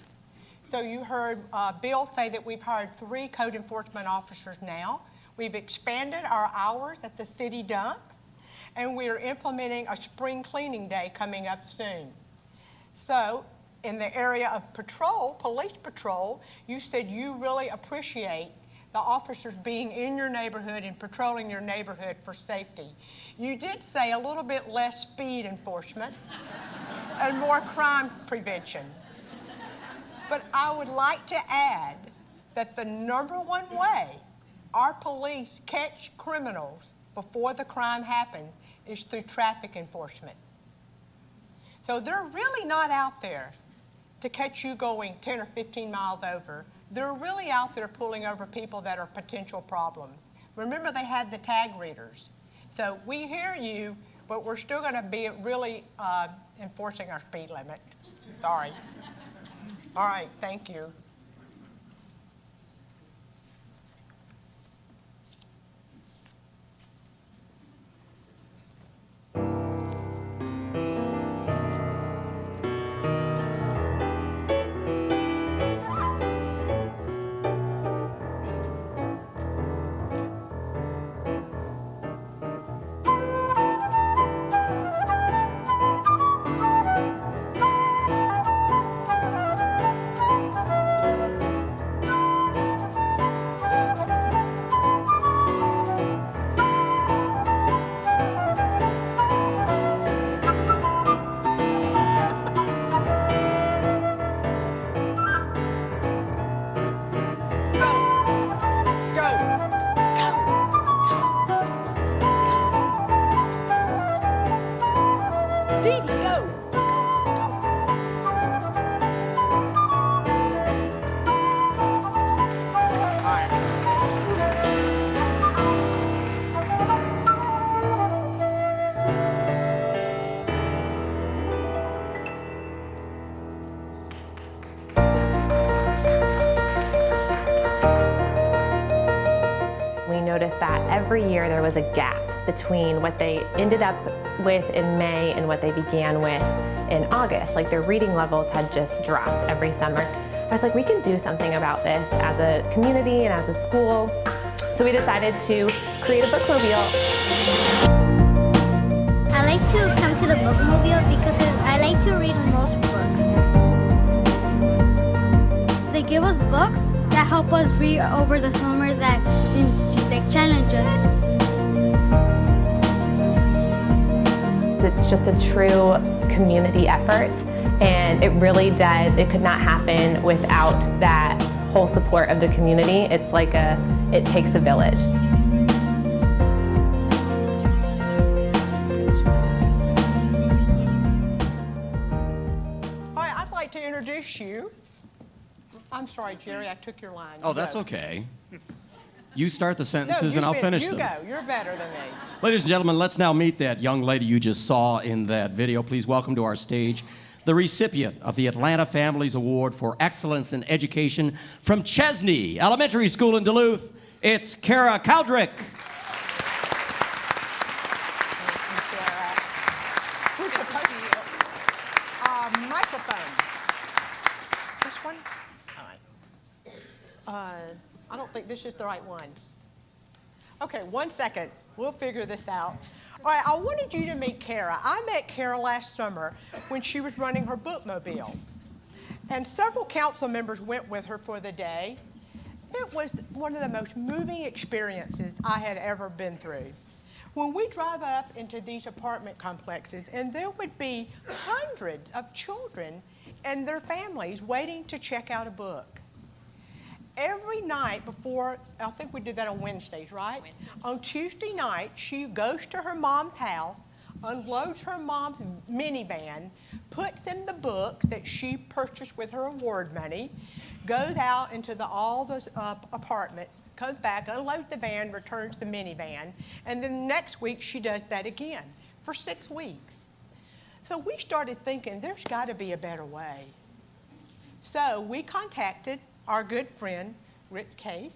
So you heard Bill say that we've hired 3 code enforcement officers now. We've expanded our hours at the city dump, and we are implementing a spring cleaning day coming up soon. So in the area of patrol, police patrol, you said you really appreciate the officers being in your neighborhood and patrolling your neighborhood for safety. You did say a little bit less speed enforcement and more crime prevention. But I would like to add that the #1 way our police catch criminals before the crime happens is through traffic enforcement. So they're really not out there to catch you going 10 or 15 miles over. They're really out there pulling over people that are potential problems. Remember, they had the tag readers. So we hear you, but we're still going to be really enforcing our speed limit. Sorry. All right, thank you. noticed that every year there was a gap between what they ended up with in May and what they began with in August. Like their reading levels had just dropped every summer. I was like, we can do something about this as a community and as a school. So we decided to create a bookmobile. I like to come to the bookmobile because I like to read most books. They give us books that help us read over the summer that challenge us. It's just a true community effort, and it really does. It could not happen without that whole support of the community. It's like it takes a village. All right, I'd like to introduce you. I'm sorry, Jerry, I took your line. Oh, You that's go. okay. You start the No, sentences you and I'll fin- finish you them. go. You're better than me. Ladies and gentlemen, let's now meet that young lady you just saw in that video. Please welcome to our stage the recipient of the Atlanta Families Award for Excellence in Education from Chesney Elementary School in Duluth. It's Kara Cowdrick. Microphone. This one? All right. I don't think this is the right one. Okay, 1 second. We'll figure this out. All right, I wanted you to meet Kara. I met Kara last summer when she was running her bookmobile. And several council members went with her for the day. It was one of the most moving experiences I had ever been through. When we drive up into these apartment complexes, and there would be hundreds of children and their families waiting to check out a book. Every night before, I think we did that on Wednesdays, right? Wednesday. On Tuesday night, she goes to her mom's house, unloads her mom's minivan, puts in the books that she purchased with her award money, goes out into all those apartments, comes back, unloads the van, returns the minivan, and then next week she does that again for 6 weeks. So we started thinking there's got to be a better way. So we contacted our good friend, Rich Case,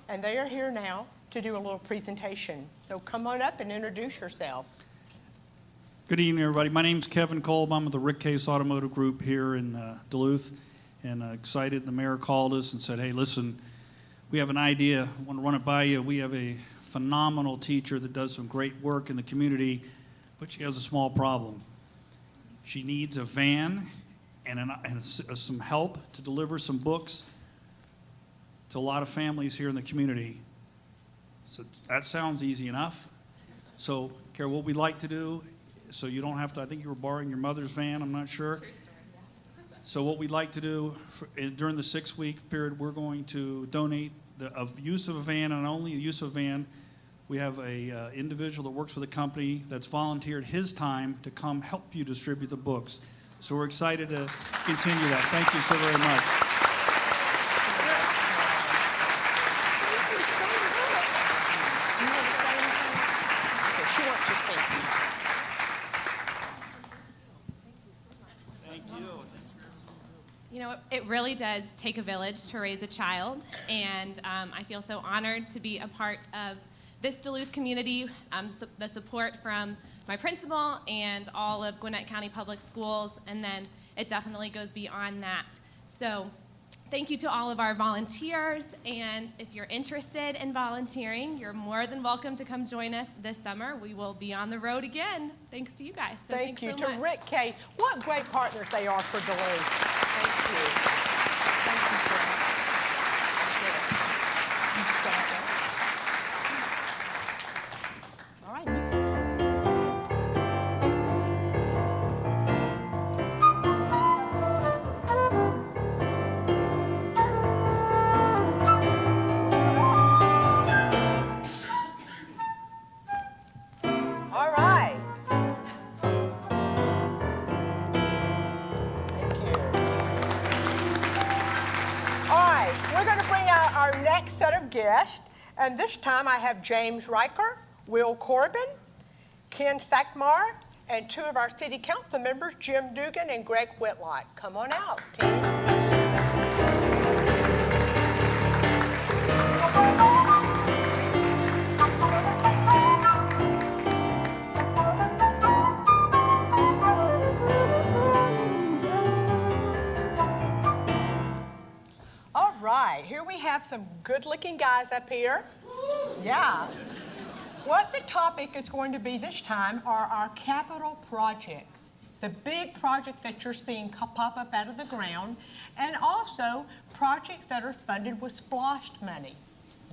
and they are here now to do a little presentation. So come on up and introduce yourself. Good evening, everybody. My name's Kevin Kolb. I'm with the Rick Case Automotive Group here in Duluth, and excited the mayor called us and said, hey, listen, we have an idea. I want to run it by you. We have a phenomenal teacher that does some great work in the community, but she has a small problem. She needs a van and some help to deliver some books to a lot of families here in the community. So that sounds easy enough. So, Carol, what we'd like to do, so you don't have to, I think you were borrowing your mother's van, I'm not sure. So what we'd like to do during the 6-week period, we're going to donate the use of a van, and not only the use of a van, we have a individual that works for the company that's volunteered his time to come help you distribute the books. So we're excited to continue that. Thank you so very much. She wants to speak. Thank you. You know, it really does take a village to raise a child, and I feel so honored to be a part of this Duluth community, the support from my principal and all of Gwinnett County Public Schools, and then it definitely goes beyond that. So thank you to all of our volunteers, and if you're interested in volunteering, you're more than welcome to come join us this summer. We will be on the road again, thanks to you guys. So Thank you thanks to so much. Rick K. What great partners they are for Duluth. Thank you. Thank you, Fred. You start that. All right. All right. Thank you. All right, we're going to bring out our next set of guests, and this time I have James Riker, Will Corbin, Ken Sackmar, and 2 of our city council members, Jim Dugan and Greg Whitlock. Come on out, team. have some good-looking guys up here. Yeah. What the topic is going to be this time are our capital projects, the big project that you're seeing pop up out of the ground, and also projects that are funded with SPLOST money.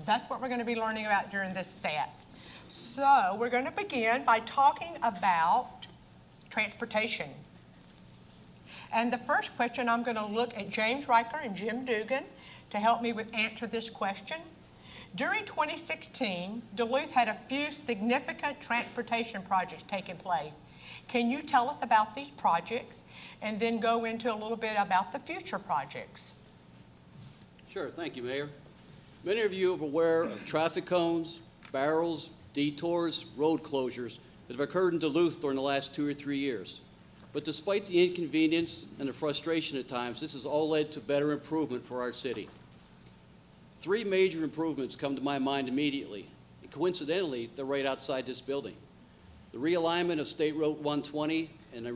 That's what we're going to be learning about during this set. So we're going to begin by talking about transportation. And the first question, I'm going to look at James Riker and Jim Dugan to help me answer this question. During 2016, Duluth had a few significant transportation projects taking place. Can you tell us about these projects and then go into a little bit about the future projects? Sure, thank you, Mayor. Many of you are aware of traffic cones, barrels, detours, road closures that have occurred in Duluth during the last 2 or 3 years. But despite the inconvenience and the frustration at times, this has all led to better improvement for our city. 3 major improvements come to my mind immediately, and coincidentally, they're right outside this building. The realignment of State Road 120 and the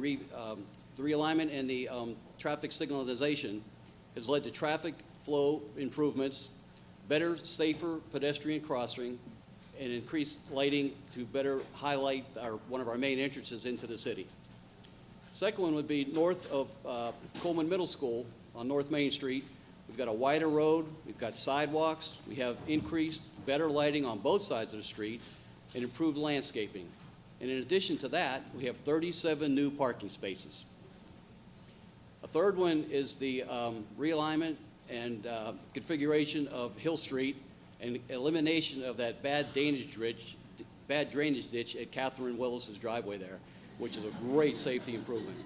realignment and the traffic signalization has led to traffic flow improvements, better, safer pedestrian crossing, and increased lighting to better highlight one of our main entrances into the city. The second one would be north of Coleman Middle School on North Main Street. We've got a wider road, we've got sidewalks, we have increased, better lighting on both sides of the street, and improved landscaping. And in addition to that, we have 37 new parking spaces. A third one is the realignment and configuration of Hill Street and elimination of that bad drainage ditch at Catherine Willis's driveway there, which is a great safety improvement.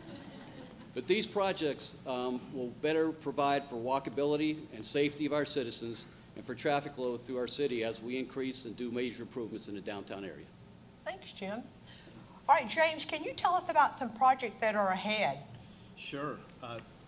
But these projects will better provide for walkability and safety of our citizens and for traffic flow through our city as we increase and do major improvements in the downtown area. Thanks, Jim. All right, James, can you tell us about some projects that are ahead? Sure.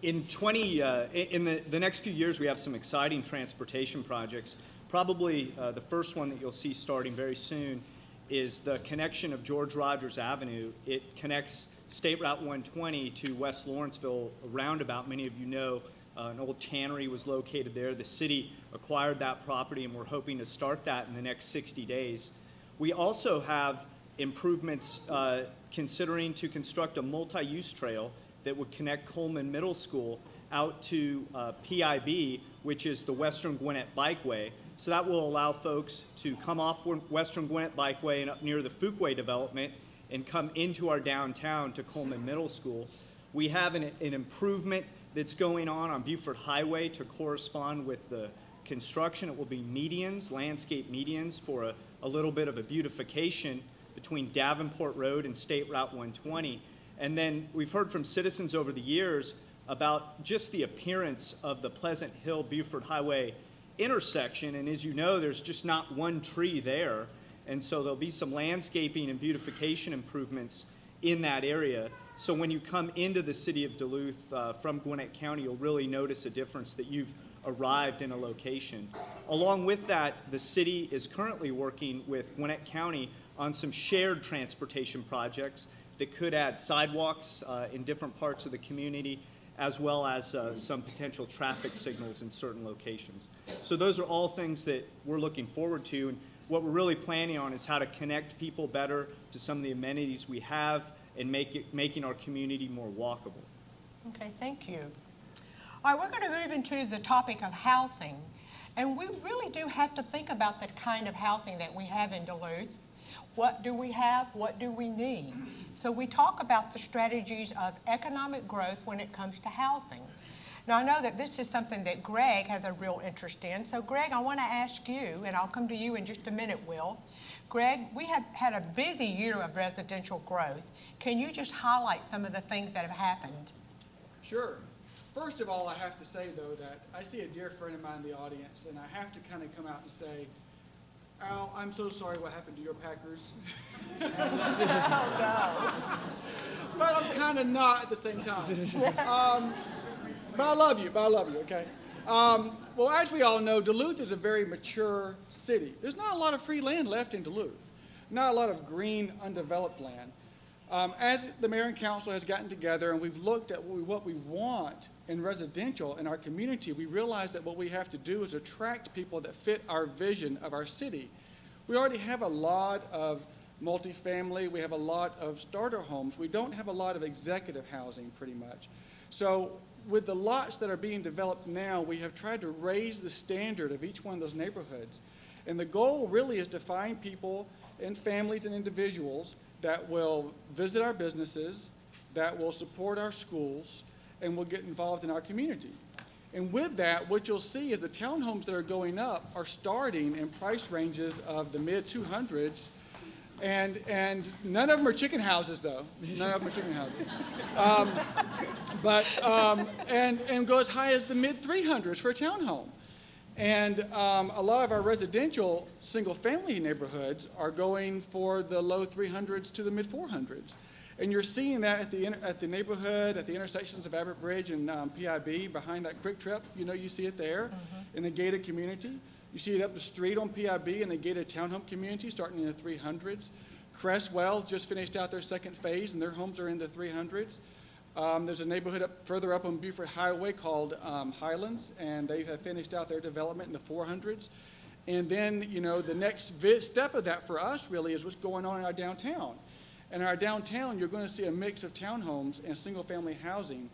In the next few years, we have some exciting transportation projects. Probably the first one that you'll see starting very soon is the connection of George Rogers Avenue. It connects State Route 120 to West Lawrenceville roundabout. Many of you know an old tannery was located there. The city acquired that property, and we're hoping to start that in the next 60 days. We also have improvements considering to construct a multi-use trail that would connect Coleman Middle School out to PIB, which is the Western Gwinnett Bikeway. So that will allow folks to come off Western Gwinnett Bikeway and up near the Fuquay development and come into our downtown to Coleman Middle School. We have an improvement that's going on Buford Highway to correspond with the construction. It will be medians, landscape medians, for a little bit of a beautification between Davenport Road and State Route 120. And then we've heard from citizens over the years about just the appearance of the Pleasant Hill-Buford Highway intersection. And as you know, there's just not one tree there. And so there'll be some landscaping and beautification improvements in that area. So when you come into the city of Duluth from Gwinnett County, you'll really notice a difference that you've arrived in a location. Along with that, the city is currently working with Gwinnett County on some shared transportation projects that could add sidewalks in different parts of the community, as well as some potential traffic signals in certain locations. So those are all things that we're looking forward to. And what we're really planning on is how to connect people better to some of the amenities we have and making our community more walkable. Okay, thank you. All right, we're going to move into the topic of housing. And we really do have to think about the kind of housing that we have in Duluth. What do we have? What do we need? So we talk about the strategies of economic growth when it comes to housing. Now, I know that this is something that Greg has a real interest in. So, Greg, I want to ask you, and I'll come to you in just a minute, Will. Greg, we have had a busy year of residential growth. Can you just highlight some of the things that have happened? Sure. First of all, I have to say, though, that I see a dear friend of mine in the audience, and I have to kind of come out and say, Al, I'm so sorry what happened to your Packers. Oh, no. But I'm kind of not at the same time. But I love you, okay? Well, as we all know, Duluth is a very mature city. There's not a lot of free land left in Duluth, not a lot of green, undeveloped land. As the mayor and council has gotten together and we've looked at what we want in residential in our community, we realize that what we have to do is attract people that fit our vision of our city. We already have a lot of multifamily, we have a lot of starter homes. We don't have a lot of executive housing pretty much. So with the lots that are being developed now, we have tried to raise the standard of each one of those neighborhoods. And the goal really is to find people and families and individuals that will visit our businesses, that will support our schools, and will get involved in our community. And with that, what you'll see is the townhomes that are going up are starting in price ranges of the mid-200s, and none of them are chicken houses, though. None of them are chicken houses. And go as high as the mid-300s for a townhome. And a lot of our residential single-family neighborhoods are going for the low 300s to the mid-400s. And you're seeing that at the neighborhood, at the intersections of Abbott Bridge and PIB, behind that Quick Trip. You know, you see it there in the gated community. You see it up the street on PIB in the gated townhome community, starting in the 300s. Crestwell just finished out their second phase, and their homes are in the 300s. There's a neighborhood further up on Beaufort Highway called Highlands, and they have finished out their development in the 400s. And then, you know, the next step of that for us really is what's going on in our downtown. In our downtown, you're going to see a mix of townhomes and single-family housing,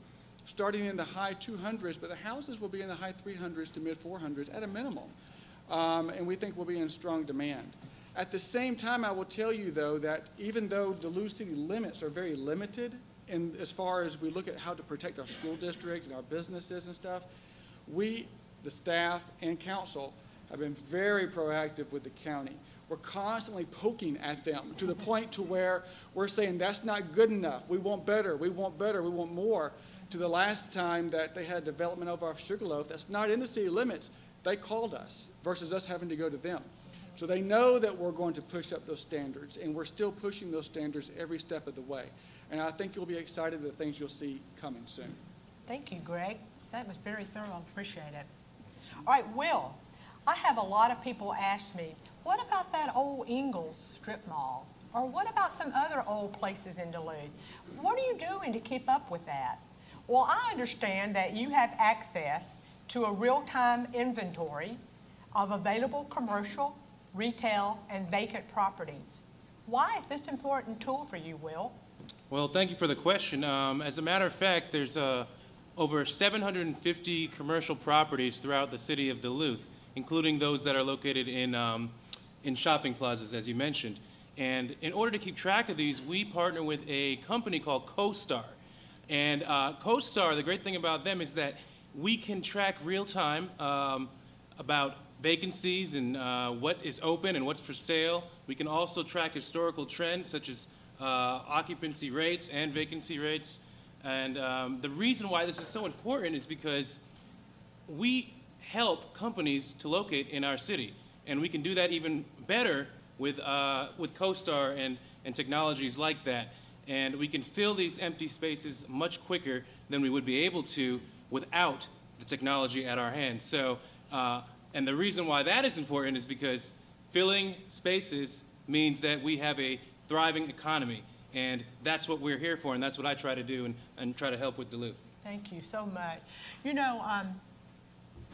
starting in the high 200s, but the houses will be in the high 300s to mid-400s at a minimum. And we think we'll be in strong demand. At the same time, I will tell you, though, that even though Duluth city limits are very limited, and as far as we look at how to protect our school district and our businesses and stuff, we, the staff and council, have been very proactive with the county. We're constantly poking at them to the point to where we're saying that's not good enough. We want better, we want better, we want more. To the last time that they had development over off Sugarloaf that's not in the city limits, they called us versus us having to go to them. So they know that we're going to push up those standards, and we're still pushing those standards every step of the way. And I think you'll be excited at the things you'll see coming soon. Thank you, Greg. That was very thorough. Appreciate it. All right, Will, I have a lot of people ask me, what about that old Ingalls strip mall? Or what about some other old places in Duluth? What are you doing to keep up with that? Well, I understand that you have access to a real-time inventory of available commercial, retail, and vacant properties. Why is this an important tool for you, Will? Well, thank you for the question. As a matter of fact, there's over 750 commercial properties throughout the city of Duluth, including those that are located in shopping plazas, as you mentioned. And in order to keep track of these, we partner with a company called CoStar. And CoStar, the great thing about them is that we can track real time about vacancies and what is open and what's for sale. We can also track historical trends such as occupancy rates and vacancy rates. And the reason why this is so important is because we help companies to locate in our city. And we can do that even better with CoStar and technologies like that. And we can fill these empty spaces much quicker than we would be able to without the technology at our hands. So, and the reason why that is important is because filling spaces means that we have a thriving economy. And that's what we're here for, and that's what I try to do and try to help with Duluth. Thank you so much. You know,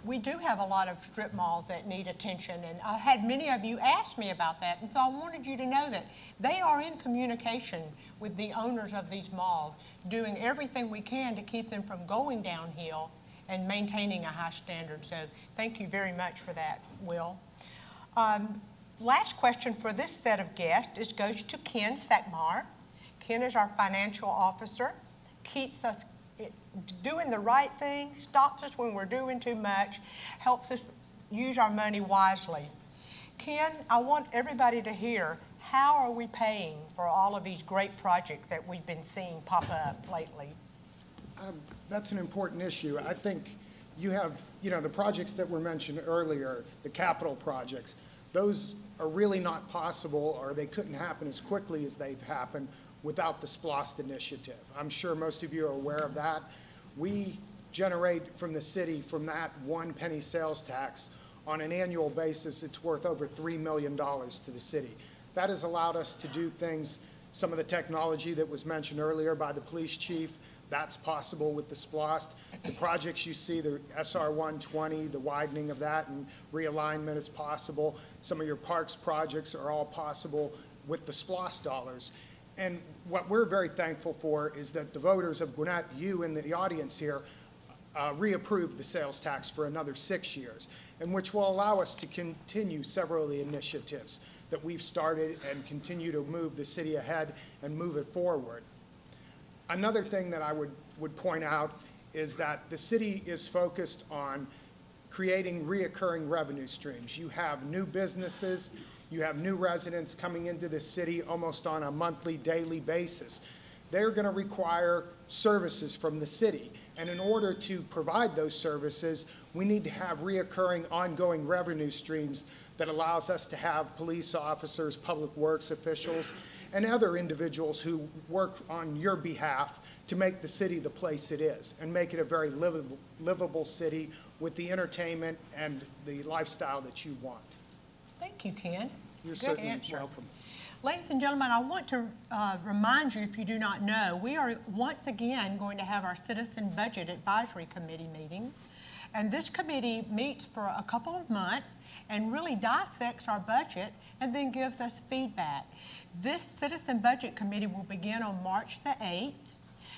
we do have a lot of strip malls that need attention, and I had many of you ask me about that, and so I wanted you to know that they are in communication with the owners of these malls, doing everything we can to keep them from going downhill and maintaining a high standard. So thank you very much for that, Will. Last question for this set of guests goes to Ken Sackmeyer. Ken is our financial officer, keeps us doing the right thing, stops us when we're doing too much, helps us use our money wisely. Ken, I want everybody to hear, how are we paying for all of these great projects that we've been seeing pop up lately? That's an important issue. I think you have, the projects that were mentioned earlier, the capital projects, those are really not possible, or they couldn't happen as quickly as they've happened without the SPLOST initiative. I'm sure most of you are aware of that. We generate from the city, from that 1 penny sales tax, on an annual basis, it's worth over $3 million to the city. That has allowed us to do things Some of the technology that was mentioned earlier by the police chief, that's possible with the SPLOST. The projects you see, the SR 120, the widening of that and realignment is possible. Some of your parks projects are all possible with the SPLOST dollars. And what we're very thankful for is that the voters of Gwinnett, you in the audience here, reapproved the sales tax for another 6 years, and which will allow us to continue several of the initiatives that we've started and continue to move the city ahead and move it forward. Another thing that I would point out is that the city is focused on creating reoccurring revenue streams. You have new businesses, you have new residents coming into the city almost on a monthly, daily basis. They're going to require services from the city. And in order to provide those services, we need to have reoccurring, ongoing revenue streams that allows us to have police officers, public works officials, and other individuals who work on your behalf to make the city the place it is and make it a very livable city with the entertainment and the lifestyle that you want. Thank you, Ken. You're Good certainly answer. welcome. Ladies and gentlemen, I want to remind you, if you do not know, we are once again going to have our Citizen Budget Advisory Committee meeting. And this committee meets for a couple of months and really dissects our budget and then gives us feedback. This Citizen Budget Committee will begin on March the 8th.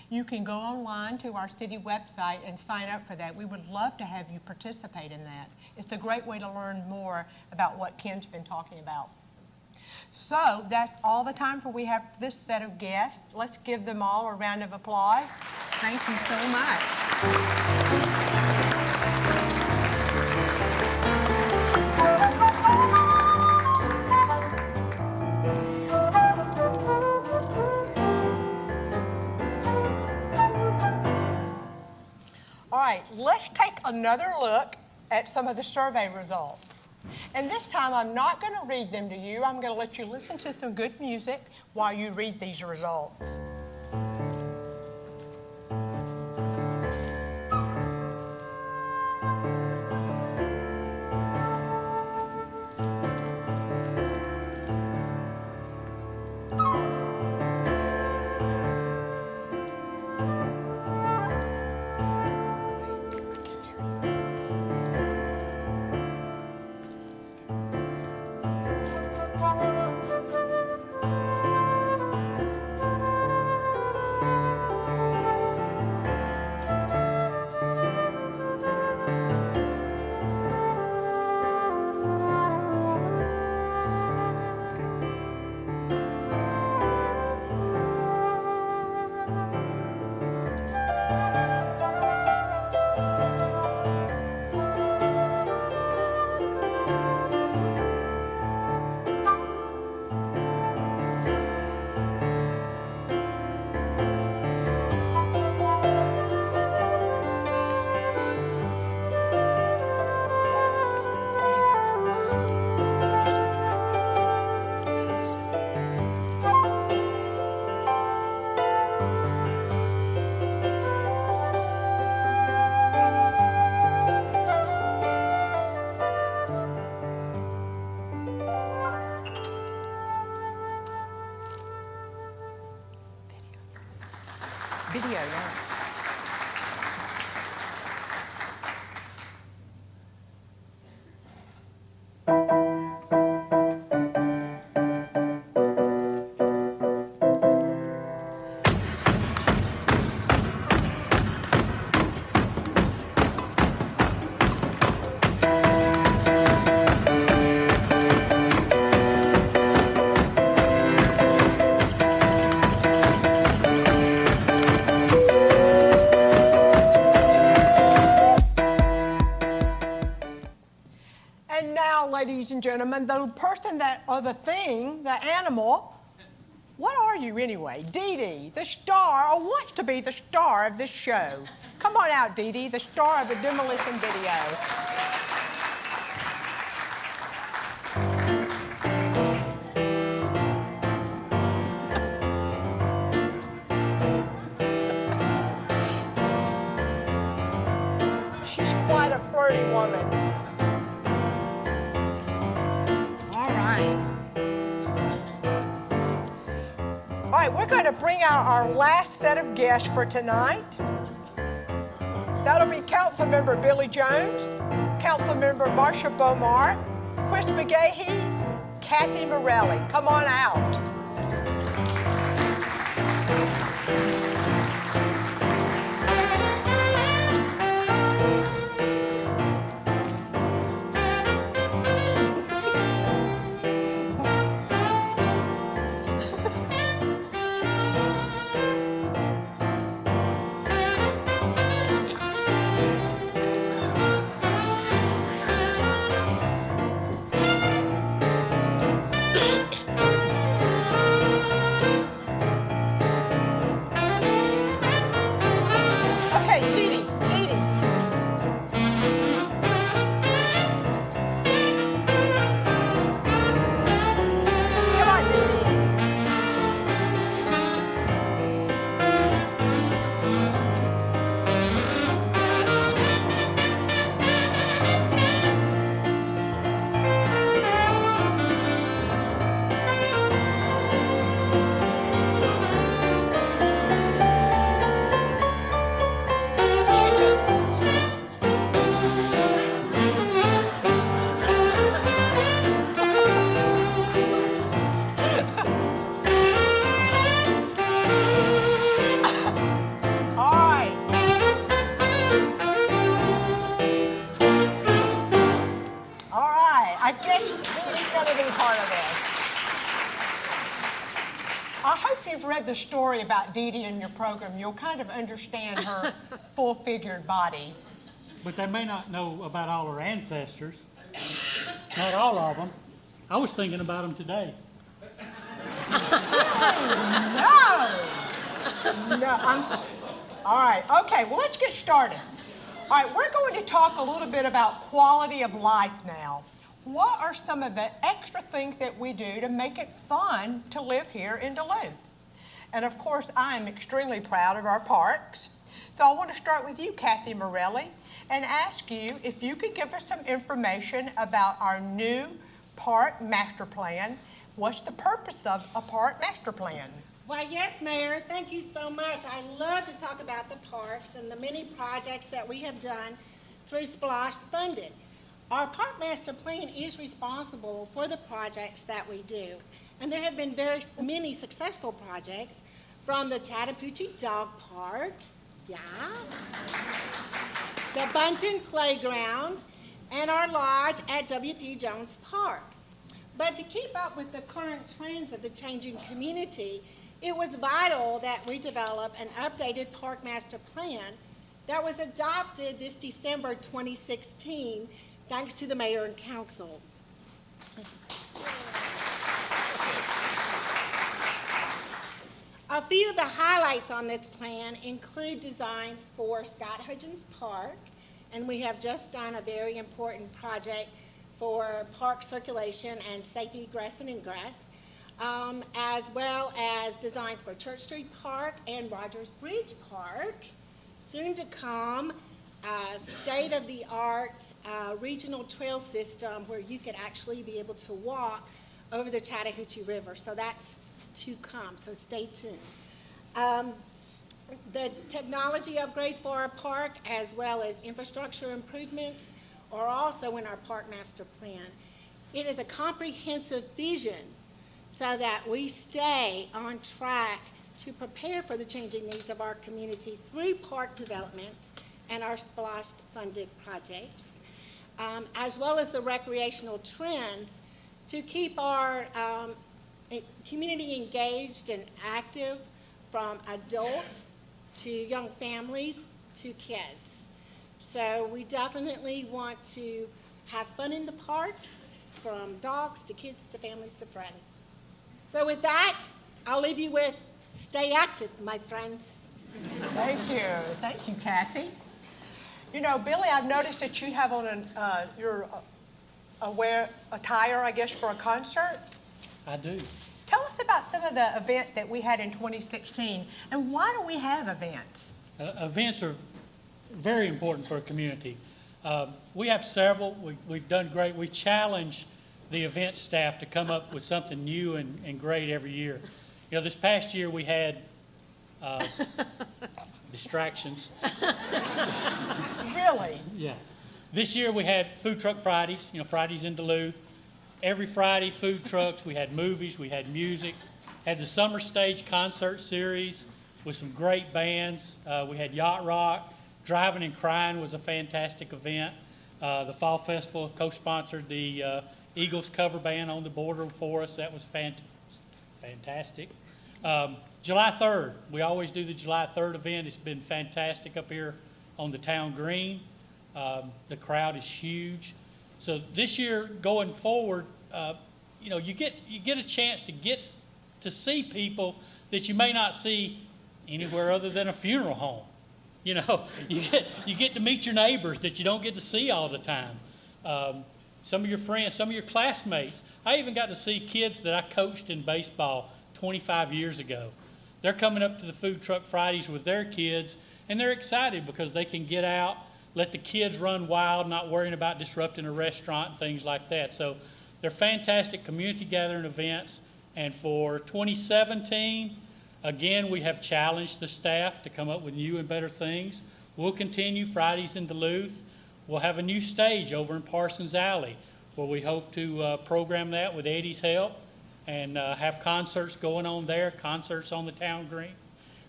You can go online to our city website and sign up for that. We would love to have you participate in that. It's a great way to learn more about what Ken's been talking about. So that's all the time we have for this set of guests. Let's give them all a round of applause. Thank you so much. All right, let's take another look at some of the survey results. And this time, I'm not going to read them to you. I'm going to let you listen to some good music while you read these results. Video now. And now, ladies and gentlemen, the person that, or the thing, the animal, what are you anyway? Dee Dee, the star, or wants to be the star of this show. Come on out, Dee Dee, the star of the demolition video. She's quite a flirty woman. All right. We're going to bring out our last set of guests for tonight. That'll be Councilmember Billy Jones, Councilmember Marsha Beaumont, Chris McGahee, Kathy Morelli. Come on out. Okay, Dee Dee. Come on, Dee Dee. She just All right. All right. I guess Dee Dee's going to be part of this. I hope you've read the story about Dee Dee in your program. You'll kind of understand her full-figured body. But they may not know about all her ancestors. Not all of them. I was thinking about them today. All right. Okay, well, let's get started. All right, we're going to talk a little bit about quality of life now. What are some of the extra things that we do to make it fun to live here in Duluth? And of course, I'm extremely proud of our parks. So I want to start with you, Kathy Morelli, and ask you if you could give us some information about our new park master plan. What's the purpose of a park master plan? Why, yes, Mayor, thank you so much. I love to talk about the parks and the many projects that we have done through SPLOSH funded. Our Park Master Plan is responsible for the projects that we do. And there have been very many successful projects, from the Chattahoochee Dog Park, the Bunton Playground, and our lodge at W.P. Jones Park. But to keep up with the current trends of the changing community, it was vital that we develop an updated Park Master Plan that was adopted this December 2016, thanks to the Mayor and Council. A few of the highlights on this plan include designs for Scott Hudgens Park, and we have just done a very important project for park circulation and safe egress and ingress, as well as designs for Church Street Park and Rogers Bridge Park. Soon to come, state-of-the-art regional trail system where you could actually be able to walk over the Chattahoochee River. So that's to come, so stay tuned. The technology upgrades for our park, as well as infrastructure improvements, are also in our Park Master Plan. It is a comprehensive vision so that we stay on track to prepare for the changing needs of our community through park development and our SPLOSH funded projects, as well as the recreational trends to keep our community engaged and active, from adults to young families to kids. So we definitely want to have fun in the parks, from dogs to kids to families to friends. So with that, I'll leave you with stay active, my friends. Thank you. Thank you, Kathy. You know, Billy, I've noticed that you have on your attire, I guess, for a concert. I do. Tell us about some of the events that we had in 2016, and why do we have events? Events are very important for a community. We have several. We've done great. We challenge the event staff to come up with something new and great every year. You know, this past year we had distractions. Really? Yeah. This year we had Food Truck Fridays, you know, Fridays in Duluth. Every Friday, food trucks, we had movies, we had music, had the Summer Stage concert series with some great bands. We had Yacht Rock. Driving and Crying was a fantastic event. The Fall Festival co-sponsored the Eagles cover band on the border for us. That was fantastic. July 3rd, we always do the July 3rd event. It's been fantastic up here on the town green. The crowd is huge. So this year, going forward, you know, you get a chance to get to see people that you may not see anywhere other than a funeral home. You know, you get to meet your neighbors that you don't get to see all the time. Some of your friends, some of your classmates. I even got to see kids that I coached in baseball 25 years ago. They're coming up to the Food Truck Fridays with their kids, and they're excited because they can get out, let the kids run wild, not worrying about disrupting a restaurant and things like that. So they're fantastic community gathering events. And for 2017, again, we have challenged the staff to come up with new and better things. We'll continue Fridays in Duluth. We'll have a new stage over in Parsons Alley where we hope to program that with Eddie's help and have concerts going on there, concerts on the town green.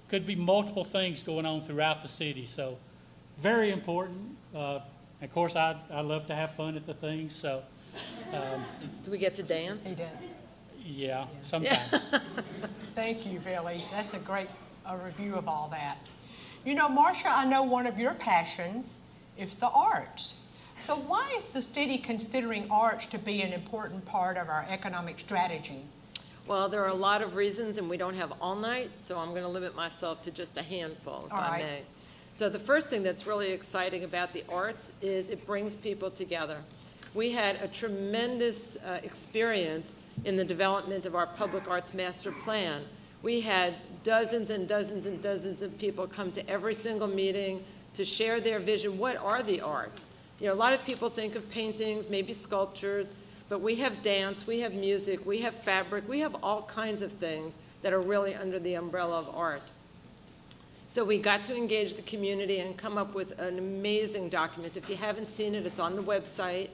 Could be multiple things going on throughout the city. So very important. Of course, I love to have fun at the things. So, Do we get to dance? He did. yeah, sometimes. Thank you, Billy. That's a great review of all that. You know, Marcia, I know one of your passions is the arts. So why is the city considering arts to be an important part of our economic strategy? Well, there are a lot of reasons, and we don't have all night, so I'm going to limit myself to just a handful, if I may. So the first thing that's really exciting about the arts is it brings people together. We had a tremendous experience in the development of our public arts master plan. We had dozens and dozens and dozens of people come to every single meeting to share their vision. What are the arts? You know, a lot of people think of paintings, maybe sculptures, but we have dance, we have music, we have fabric, we have all kinds of things that are really under the umbrella of art. So we got to engage the community and come up with an amazing document. If you haven't seen it, it's on the website.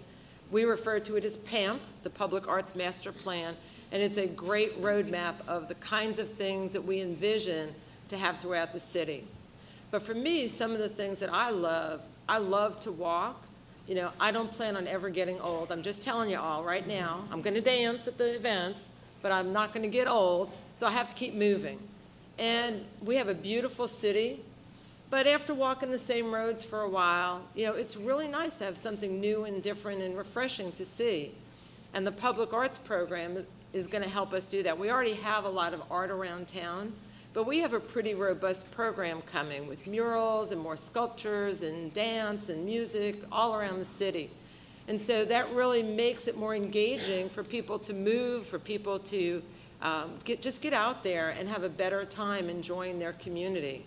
We refer to it as PAMP, the Public Arts Master Plan, and it's a great roadmap of the kinds of things that we envision to have throughout the city. But for me, some of the things that I love to walk. You know, I don't plan on ever getting old. I'm just telling you all right now. I'm going to dance at the events, but I'm not going to get old, so I have to keep moving. And we have a beautiful city, but after walking the same roads for a while, you know, it's really nice to have something new and different and refreshing to see. And the public arts program is going to help us do that. We already have a lot of art around town, but we have a pretty robust program coming with murals and more sculptures and dance and music all around the city. And so that really makes it more engaging for people to move, for people to just get out there and have a better time enjoying their community.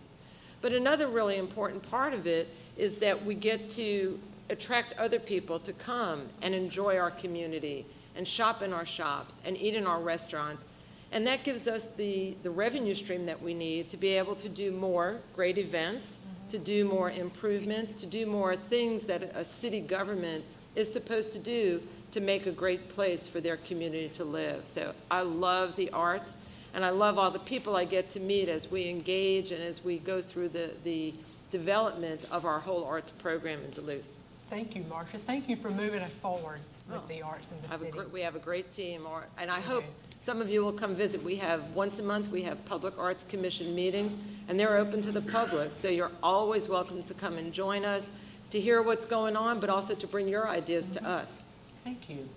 But another really important part of it is that we get to attract other people to come and enjoy our community and shop in our shops and eat in our restaurants. And that gives us the revenue stream that we need to be able to do more great events, to do more improvements, to do more things that a city government is supposed to do to make a great place for their community to live. So I love the arts, and I love all the people I get to meet as we engage and as we go through the development of our whole arts program in Duluth. Thank you, Marcia. Thank you for moving us forward with the arts in the city. We have a great team, and I hope some of you will come visit. We have, once a month, we have Public Arts Commission meetings, and they're open to the public. So you're always welcome to come and join us, to hear what's going on, but also to bring your ideas to us. Thank you.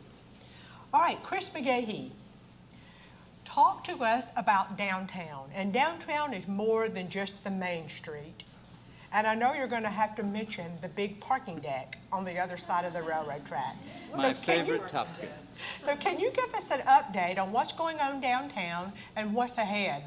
All right, Chris McGahee, talk to us about downtown. And downtown is more than just the Main Street. And I know you're going to have to mention the big parking deck on the other side of the railroad track. My favorite topic. So can you give us an update on what's going on downtown and what's ahead?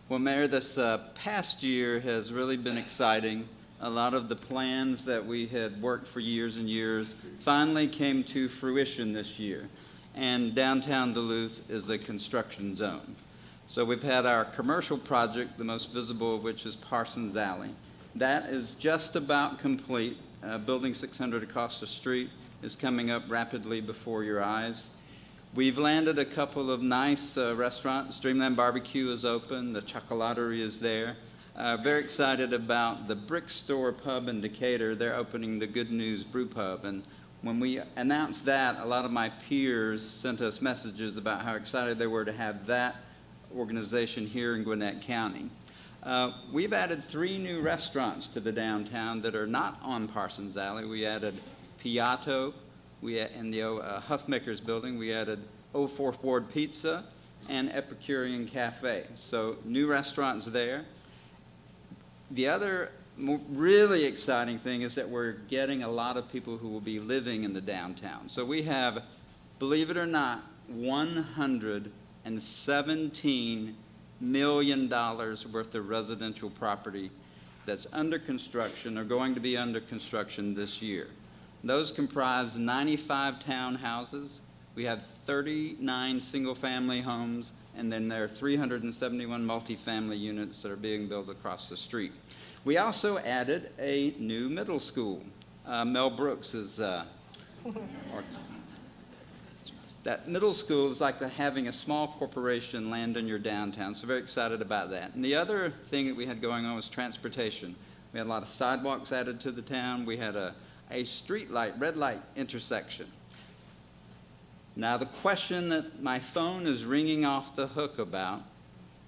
Well, Mayor, this past year has really been exciting. A lot of the plans that we had worked for years and years finally came to fruition this year. And downtown Duluth is a construction zone. So we've had our commercial project, the most visible of which is Parsons Alley. That is just about complete. Building 600 across the street is coming up rapidly before your eyes. We've landed a couple of nice restaurants. Dreamland Barbecue is open. The Chocolaterie is there. Very excited about the Brick Store Pub in Decatur. They're opening the Good News Brew Pub. And when we announced that, a lot of my peers sent us messages about how excited they were to have that organization here in Gwinnett County. We've added 3 new restaurants to the downtown that are not on Parsons Alley. We added Piatto. In the Huffmakers building, we added 04th Ward Pizza and Epicurean Cafe. So new restaurants there. The other really exciting thing is that we're getting a lot of people who will be living in the downtown. So we have, believe it or not, $117 million worth of residential property that's under construction or going to be under construction this year. Those comprise 95 townhouses. We have 39 single-family homes, and then there are 371 multifamily units that are being built across the street. We also added a new middle school. Mel Brooks is that middle school is like having a small corporation land in your downtown, so very excited about that. And the other thing that we had going on was transportation. We had a lot of sidewalks added to the town. We had a street light, red light intersection. Now the question that my phone is ringing off the hook about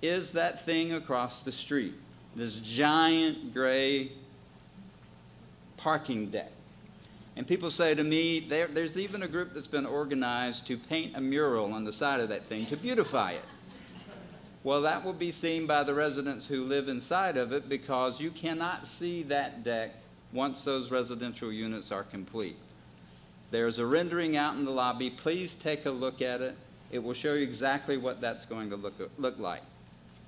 is that thing across the street, this giant gray parking deck. And people say to me, there's even a group that's been organized to paint a mural on the side of that thing to beautify it. Well, that will be seen by the residents who live inside of it because you cannot see that deck once those residential units are complete. There's a rendering out in the lobby. Please take a look at it. It will show you exactly what that's going to look like.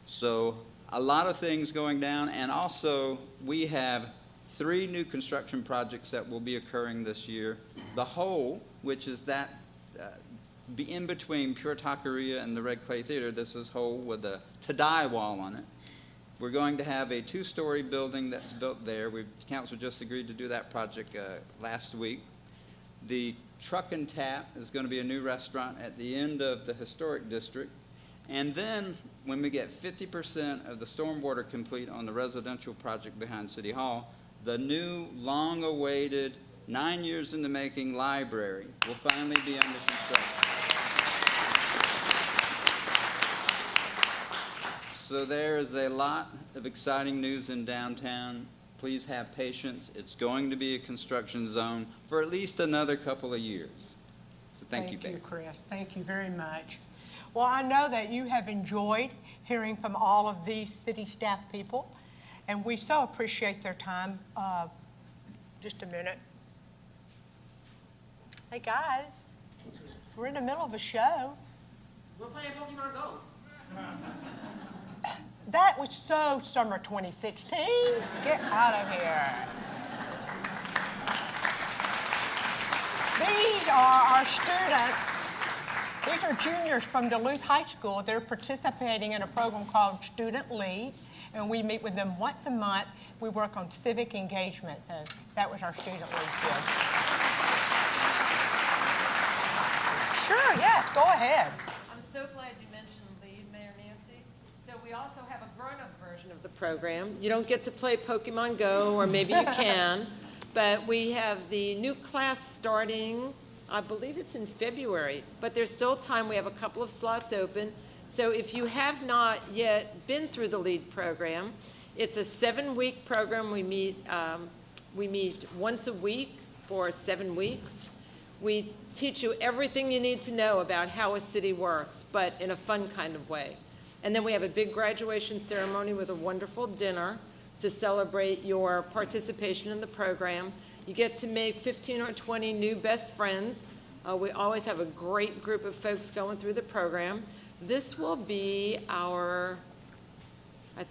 So a lot of things going down, and also we have 3 new construction projects that will be occurring this year. The Hole, which is that in between Pure Taqueria and the Red Clay Theater, this is Hole with a to-die wall on it. We're going to have a 2-story building that's built there. Council just agreed to do that project last week. The Truck and Tap is going to be a new restaurant at the end of the historic district. And then when we get 50% of the stormwater complete on the residential project behind City Hall, the new, long-awaited, 9 years in the making library will finally be under construction. So there is a lot of exciting news in downtown. Please have patience. It's going to be a construction zone for at least another couple of years. So thank you, Bear. Chris. Thank you very much. Well, I know that you have enjoyed hearing from all of these city staff people, and we so appreciate their time. Just a minute. Hey, guys, we're in the middle of a show. We're playing Pokemon Go. That was so summer 2016. Get out of here. These are our students. These are juniors from Duluth High School. They're participating in a program called Student Lead, and we meet with them once a month. We work on civic engagement, so that was our Student Lead kid. Sure, yes, go ahead. I'm so glad you mentioned Lead, Mayor Nancy. So we also have a grown-up version of the program. You don't get to play Pokemon Go, or maybe you can, but we have the new class starting, I believe it's in February, but there's still time. We have a couple of slots open. So if you have not yet been through the LEAD program, it's a 7-week program. We meet once a week for 7 weeks. We teach you everything you need to know about how a city works, but in a fun kind of way. And then we have a big graduation ceremony with a wonderful dinner to celebrate your participation in the program. You get to make 15 or 20 new best friends. We always have a great group of folks going through the program. This will be I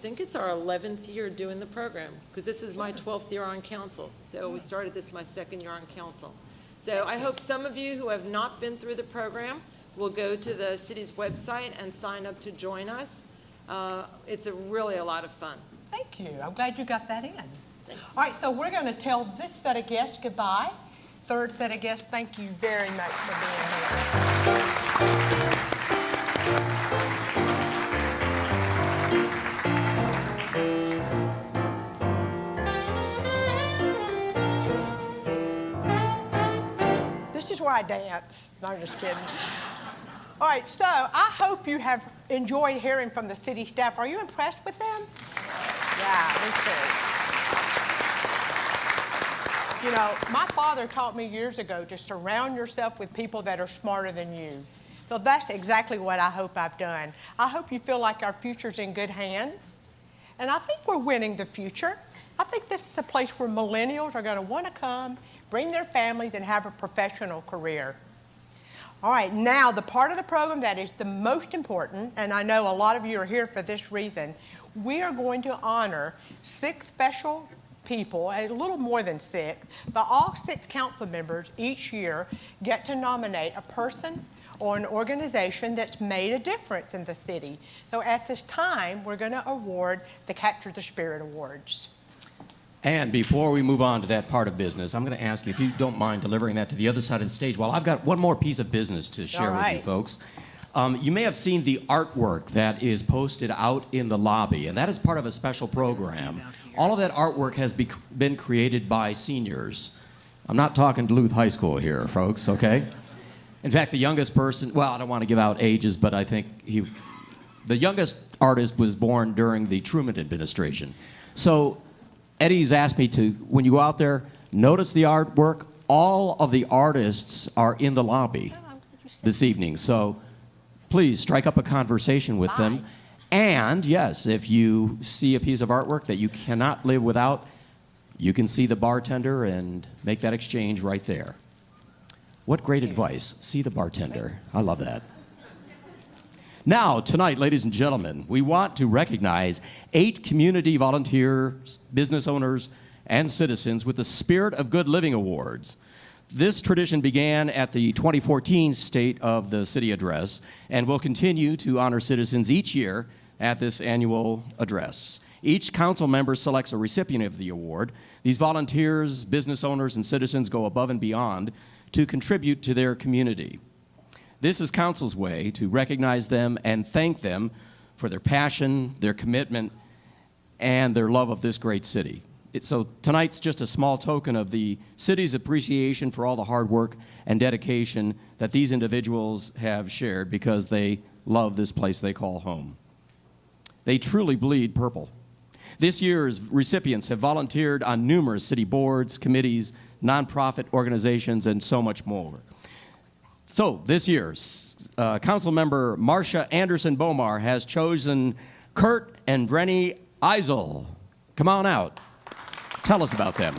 think it's our 11th year doing the program, because this is my 12th year on council. So we started this my 2nd year on council. So I hope some of you who have not been through the program will go to the city's website and sign up to join us. It's really a lot of fun. Thank you. I'm glad you got that in. All right, so we're going to tell this set of guests goodbye. Third set of guests, thank you very much for being here. This is where I dance. No, I'm just kidding. All right, so I hope you have enjoyed hearing from the city staff. Are you impressed with them? Yeah, me too. You know, my father taught me years ago to surround yourself with people that are smarter than you. So that's exactly what I hope I've done. I hope you feel like our future's in good hands. And I think we're winning the future. I think this is a place where millennials are going to want to come, bring their families, and have a professional career. All right, now the part of the program that is the most important, and I know a lot of you are here for this reason, we are going to honor 6 special people, a little more than 6, but all 6 council members each year get to nominate a person or an organization that's made a difference in the city. So at this time, we're going to award the Capture the Spirit Awards. And before we move on to that part of business, I'm going to ask you if you don't mind delivering that to the other side of the stage. Well, I've got one more piece of business to share with you folks. You may have seen the artwork that is posted out in the lobby, and that is part of a special program. All of that artwork has been created by seniors. I'm not talking Duluth High School here, folks, okay? In fact, the youngest person, well, I don't want to give out ages, but I think the youngest artist was born during the Truman administration. So Eddie's asked me to, when you go out there, notice the artwork. All of the artists are in the lobby this evening. So please strike up a conversation with them. And yes, if you see a piece of artwork that you cannot live without, you can see the bartender and make that exchange right there. What great advice. See the bartender. I love that. Now, tonight, ladies and gentlemen, we want to recognize 8 community volunteers, business owners, and citizens with the Spirit of Good Living Awards. This tradition began at the 2014 State of the City Address and will continue to honor citizens each year at this annual address. Each council member selects a recipient of the award. These volunteers, business owners, and citizens go above and beyond to contribute to their community. This is council's way to recognize them and thank them for their passion, their commitment, and their love of this great city. So tonight's just a small token of the city's appreciation for all the hard work and dedication that these individuals have shared because they love this place they call home. They truly bleed purple. This year's recipients have volunteered on numerous city boards, committees, nonprofit organizations, and so much more. So this year, Council Member Marcia Anderson-Bomar has chosen Kurt and Brenny Eisel. Come on out. Tell us about them.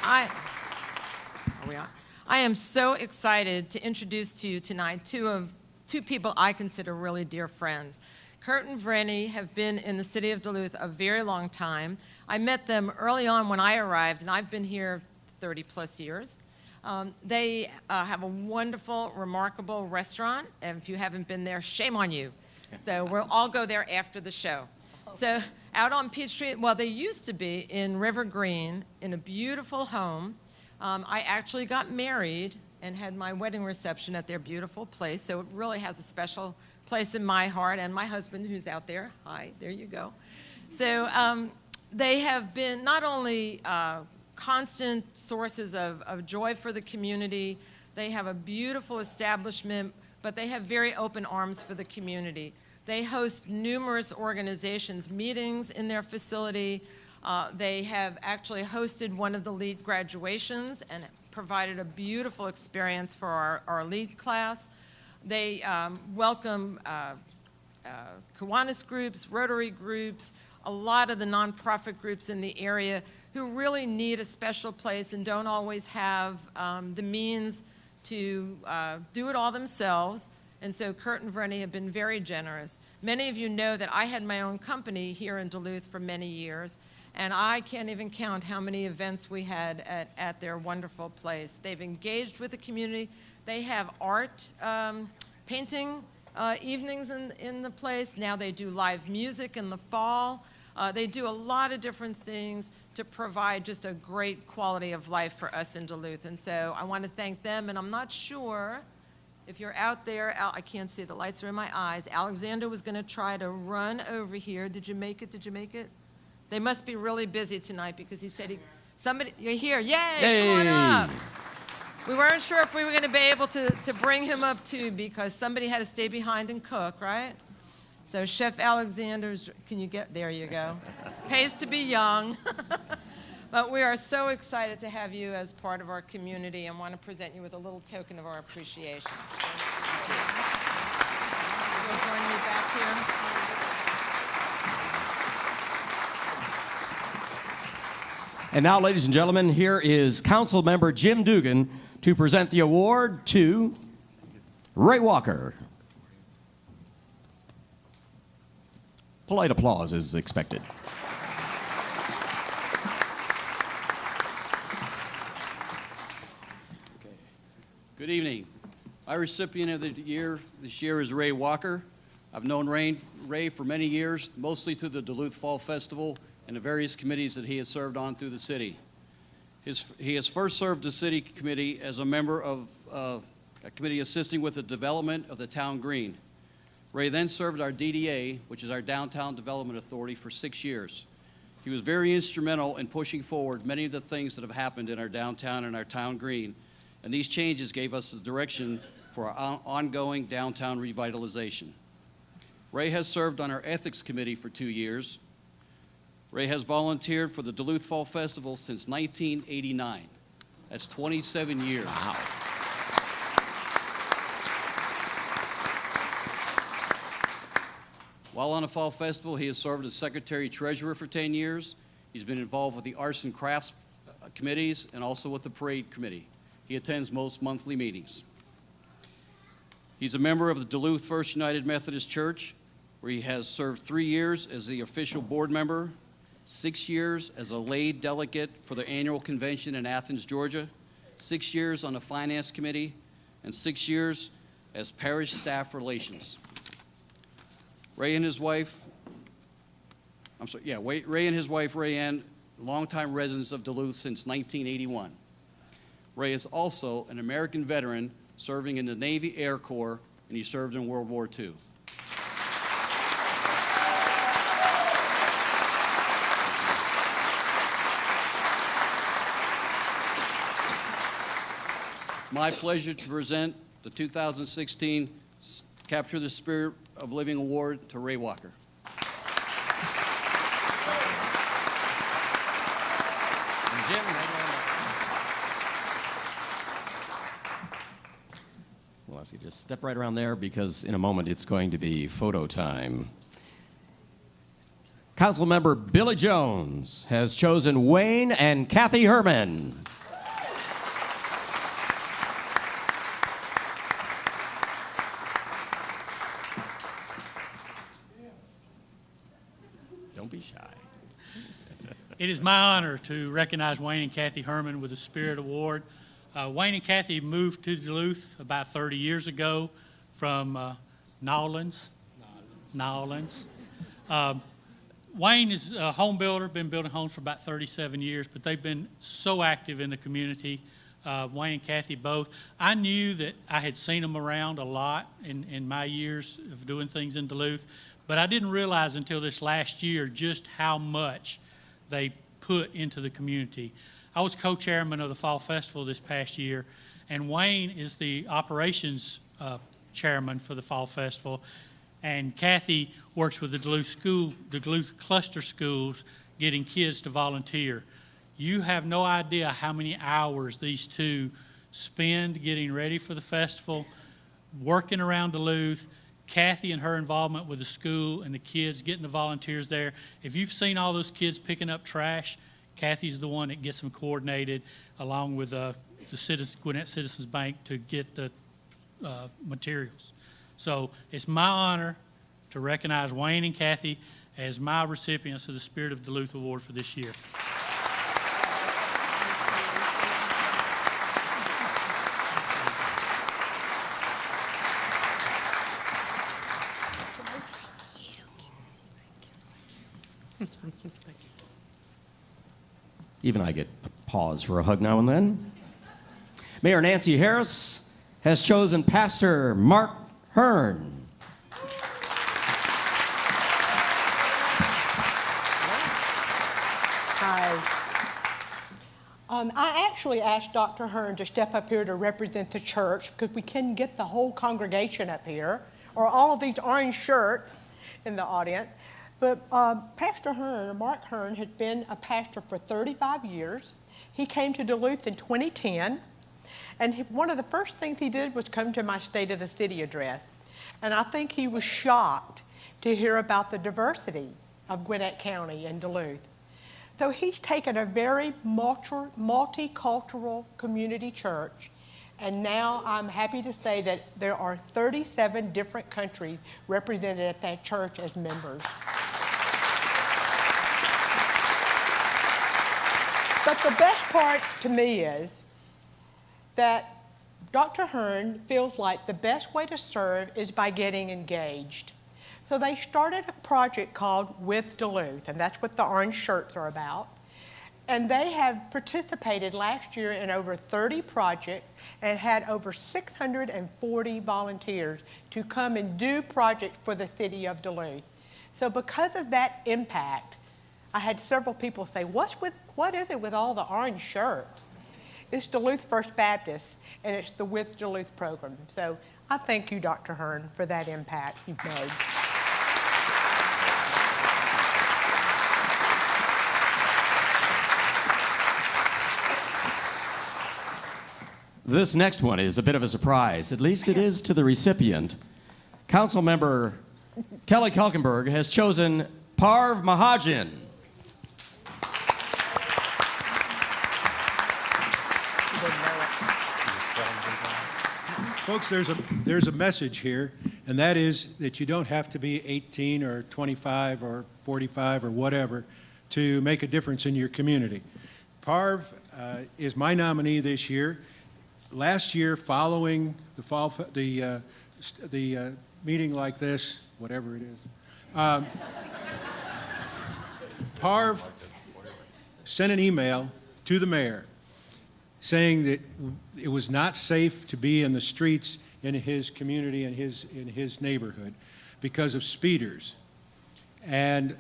I am so excited to introduce to you tonight two people I consider really dear friends. Kurt and Brenny have been in the city of Duluth a very long time. I met them early on when I arrived, and I've been here 30-plus years. They have a wonderful, remarkable restaurant, and if you haven't been there, shame on you. So we'll all go there after the show. So out on Peachtree, well, they used to be in River Green in a beautiful home. I actually got married and had my wedding reception at their beautiful place, so it really has a special place in my heart, and my husband, who's out there. Hi, there you go. So they have been not only constant sources of joy for the community, they have a beautiful establishment, but they have very open arms for the community. They host numerous organizations, meetings in their facility. They have actually hosted one of the LEAD graduations and provided a beautiful experience for our LEAD class. They welcome Kiwanis groups, Rotary groups, a lot of the nonprofit groups in the area who really need a special place and don't always have the means to do it all themselves. And so Kurt and Brenny have been very generous. Many of you know that I had my own company here in Duluth for many years, and I can't even count how many events we had at their wonderful place. They've engaged with the community. They have art, painting evenings in the place. Now they do live music in the fall. They do a lot of different things to provide just a great quality of life for us in Duluth. And so I want to thank them, and I'm not sure if you're out there, I can't see, the lights are in my eyes. Alexander was going to try to run over here. Did you make it? Did you make it? They must be really busy tonight because he said you're here. Yay, come on up. We weren't sure if we were going to be able to bring him up too because somebody had to stay behind and cook, right? So Chef Alexander's, there you go. Pays to be young. But we are so excited to have you as part of our community and want to present you with a little token of our appreciation. You'll join me back here. And now, ladies and gentlemen, here is Council Member Jim Dugan to present the award to Ray Walker. Polite applause is expected. Good evening. My recipient of the year this year is Ray Walker. I've known Ray for many years, mostly through the Duluth Fall Festival and the various committees that he has served on through the city. He has first served the city committee as a member of a committee assisting with the development of the town green. Ray then served our DDA, which is our Downtown Development Authority, for 6 years. He was very instrumental in pushing forward many of the things that have happened in our downtown and our town green. And these changes gave us the direction for our ongoing downtown revitalization. Ray has served on our Ethics Committee for 2 years. Ray has volunteered for the Duluth Fall Festival since 1989. That's 27 years. Wow. While on the Fall Festival, he has served as Secretary-Treasurer for 10 years. He's been involved with the Arts and Crafts committees and also with the Parade Committee. He attends most monthly meetings. He's a member of the Duluth First United Methodist Church, where he has served 3 years as the official board member, 6 years as a lay delegate for the annual convention in Athens, Georgia, 6 years on the Finance Committee, and 6 years as parish staff relations. Ray and his wife, Rayanne, longtime residents of Duluth since 1981. Ray is also an American veteran serving in the Navy Air Corps, and he served in World War II. It's my pleasure to present the 2016 Capture the Spirit of Living Award to Ray Walker. And Jim, Well, I see, just step right around there because in a moment it's going to be photo time. Council member Billy Jones has chosen Wayne and Kathy Herman. Don't be shy. It is my honor to recognize Wayne and Kathy Herman with the Spirit Award. Wayne and Kathy moved to Duluth about 30 years ago from Nolans. Wayne is a home builder, been building homes for about 37 years, but they've been so active in the community, Wayne and Kathy both. I knew that I had seen them around a lot in my years of doing things in Duluth, but I didn't realize until this last year just how much they put into the community. I was co-chairman of the Fall Festival this past year, and Wayne is the operations chairman for the Fall Festival, and Kathy works with the Duluth cluster schools, getting kids to volunteer. You have no idea how many hours these two spend getting ready for the festival, working around Duluth. Kathy and her involvement with the school and the kids, getting the volunteers there. If you've seen all those kids picking up trash, Kathy's the one that gets them coordinated along with the Gwinnett Citizens Bank to get the materials. So it's my honor to recognize Wayne and Kathy as my recipients of the Spirit of Duluth Award for this year. Even I get a pause for a hug now and then. Mayor Nancy Harris has chosen Pastor Mark Hearn. Hi. I actually asked Dr. Hearn to step up here to represent the church because we couldn't get the whole congregation up here or all of these orange shirts in the audience. But Pastor Hearn, Mark Hearn, has been a pastor for 35 years. He came to Duluth in 2010, and one of the first things he did was come to my State of the City address. And I think he was shocked to hear about the diversity of Gwinnett County and Duluth. So he's taken a very multicultural community church, and now I'm happy to say that there are 37 different countries represented at that church as members. But the best part to me is that Dr. Hearn feels like the best way to serve is by getting engaged. So they started a project called With Duluth, and that's what the orange shirts are about. And they have participated last year in over 30 projects and had over 640 volunteers to come and do projects for the city of Duluth. So because of that impact, I had several people say, what is it with all the orange shirts? It's Duluth First Baptist, and it's the With Duluth program. So I thank you, Dr. Hearn, for that impact you've made. This next one is a bit of a surprise. At least it is to the recipient. Councilmember Kelly Kelkenberg has chosen Parv Mahajan. Folks, there's a message here, and that is that you don't have to be 18 or 25 or 45 or whatever to make a difference in your community. Parv is my nominee this year. Last year, following the meeting like this, whatever it is, Parv sent an email to the mayor saying that it was not safe to be in the streets in his community and in his neighborhood because of speeders. And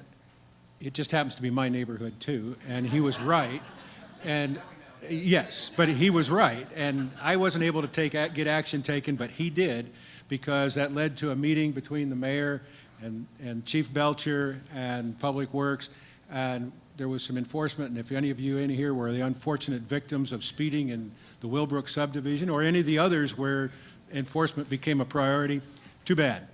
it just happens to be my neighborhood too, and he was right. And yes, but he was right, and I wasn't able to get action taken, but he did, because that led to a meeting between the mayor and Chief Belcher and Public Works, and there was some enforcement. And if any of you in here were the unfortunate victims of speeding in the Willbrook subdivision or any of the others where enforcement became a priority, too bad.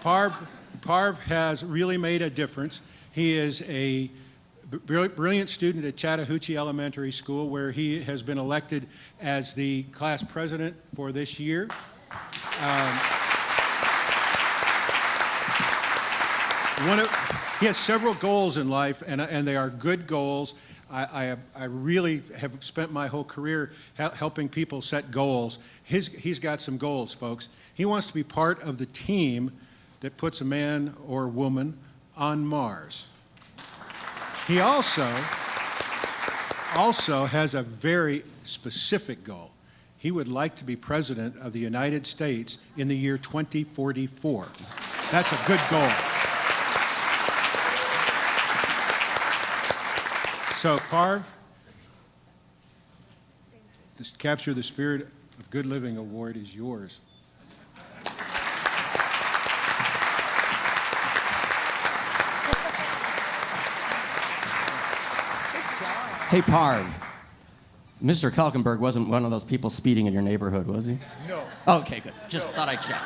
Parv has really made a difference. He is a brilliant student at Chattahoochee Elementary School, where he has been elected as the class president for this year. He has several goals in life, and they are good goals. I really have spent my whole career helping people set goals. He's got some goals, folks. He wants to be part of the team that puts a man or woman on Mars. He also has a very specific goal. He would like to be president of the United States in the year 2044. That's a good goal. So, Parv, the Capture the Spirit of Good Living Award is yours. Hey, Parv, Mr. Kelkenberg wasn't one of those people speeding in your neighborhood, was he? No. Okay, good. Just thought I'd check.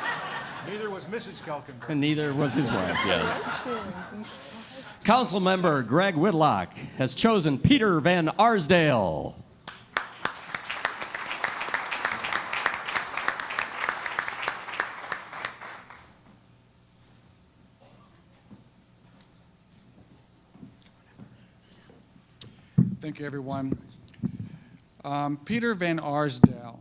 Neither was Mrs. Kelkenberg. And neither was his wife, yes. Councilmember Greg Whitlock has chosen Peter Van Arsdale. Thank you, everyone. Peter Van Arsdale.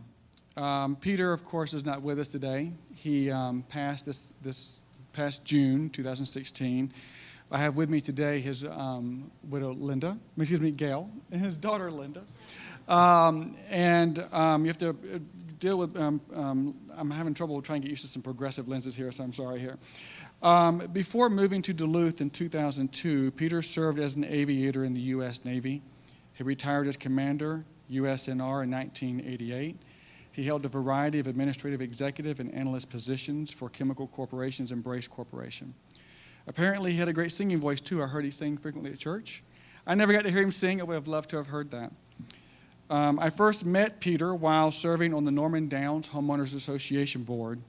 Peter, of course, is not with us today. He passed this past June 2016. I have with me today his widow, Gail, and his daughter, Linda. You have to deal with, I'm having trouble trying to get used to some progressive lenses here, so I'm sorry here. Before moving to Duluth in 2002, Peter served as an aviator in the U.S. Navy. He retired as commander, USNR, in 1988. He held a variety of administrative, executive, and analyst positions for chemical corporations and Brace Corporation. Apparently, he had a great singing voice, too. I heard he sang frequently at church. I never got to hear him sing. I would have loved to have heard that. I first met Peter while serving on the Norman Downs Homeowners Association board.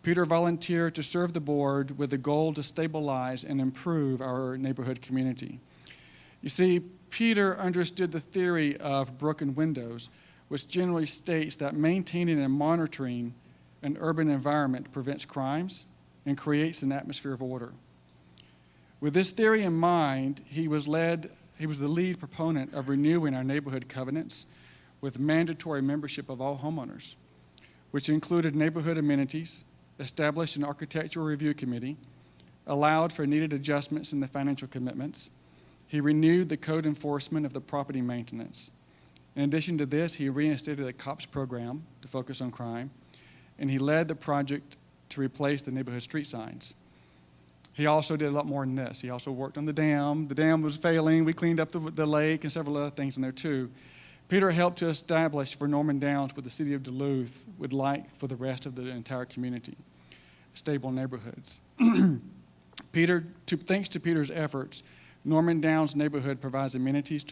Peter volunteered to serve the board with the goal to stabilize and improve our neighborhood community. You see, Peter understood the theory of broken windows, which generally states that maintaining and monitoring an urban environment prevents crimes and creates an atmosphere of order. With this theory in mind, he was the lead proponent of renewing our neighborhood covenants with mandatory membership of all homeowners, which included neighborhood amenities, established an architectural review committee, allowed for needed adjustments in the financial commitments. He renewed the code enforcement of the property maintenance. In addition to this, he reinstated the COPS program to focus on crime, and he led the project to replace the neighborhood street signs. He also did a lot more than this. He also worked on the dam. The dam was failing. We cleaned up the lake and several other things in there too. Peter helped to establish for Norman Downs what the city of Duluth would like for the rest of the entire community, stable neighborhoods. Thanks to Peter's efforts, Norman Downs neighborhood provides amenities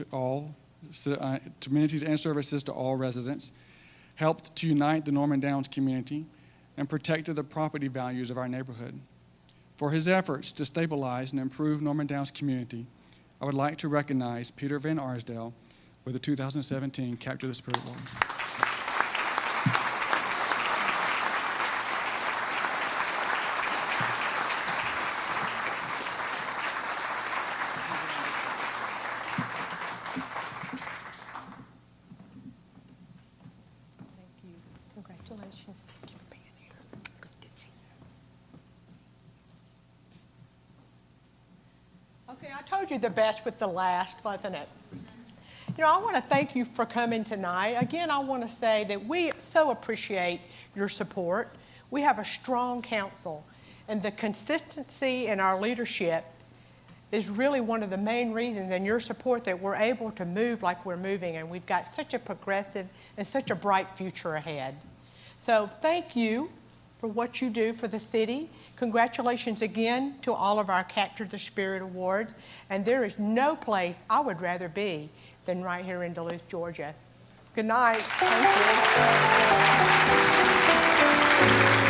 and services to all residents, helped to unite the Norman Downs community, and protected the property values of our neighborhood. For his efforts to stabilize and improve Norman Downs community, I would like to recognize Peter Van Arsdale with the 2017 Capture the Spirit Award. Congratulations. Thank you for being here. Good to see you. Okay, I told you the best with the last, wasn't it? You know, I want to thank you for coming tonight. Again, I want to say that we so appreciate your support. We have a strong council, and the consistency in our leadership is really one of the main reasons, and your support, that we're able to move like we're moving, and we've got such a progressive and such a bright future ahead. So thank you for what you do for the city. Congratulations again to all of our Capture the Spirit Awards, and there is no place I would rather be than right here in Duluth, Georgia. Good night. Thank you.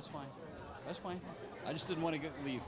That's fine. That's fine. I just didn't want to leave.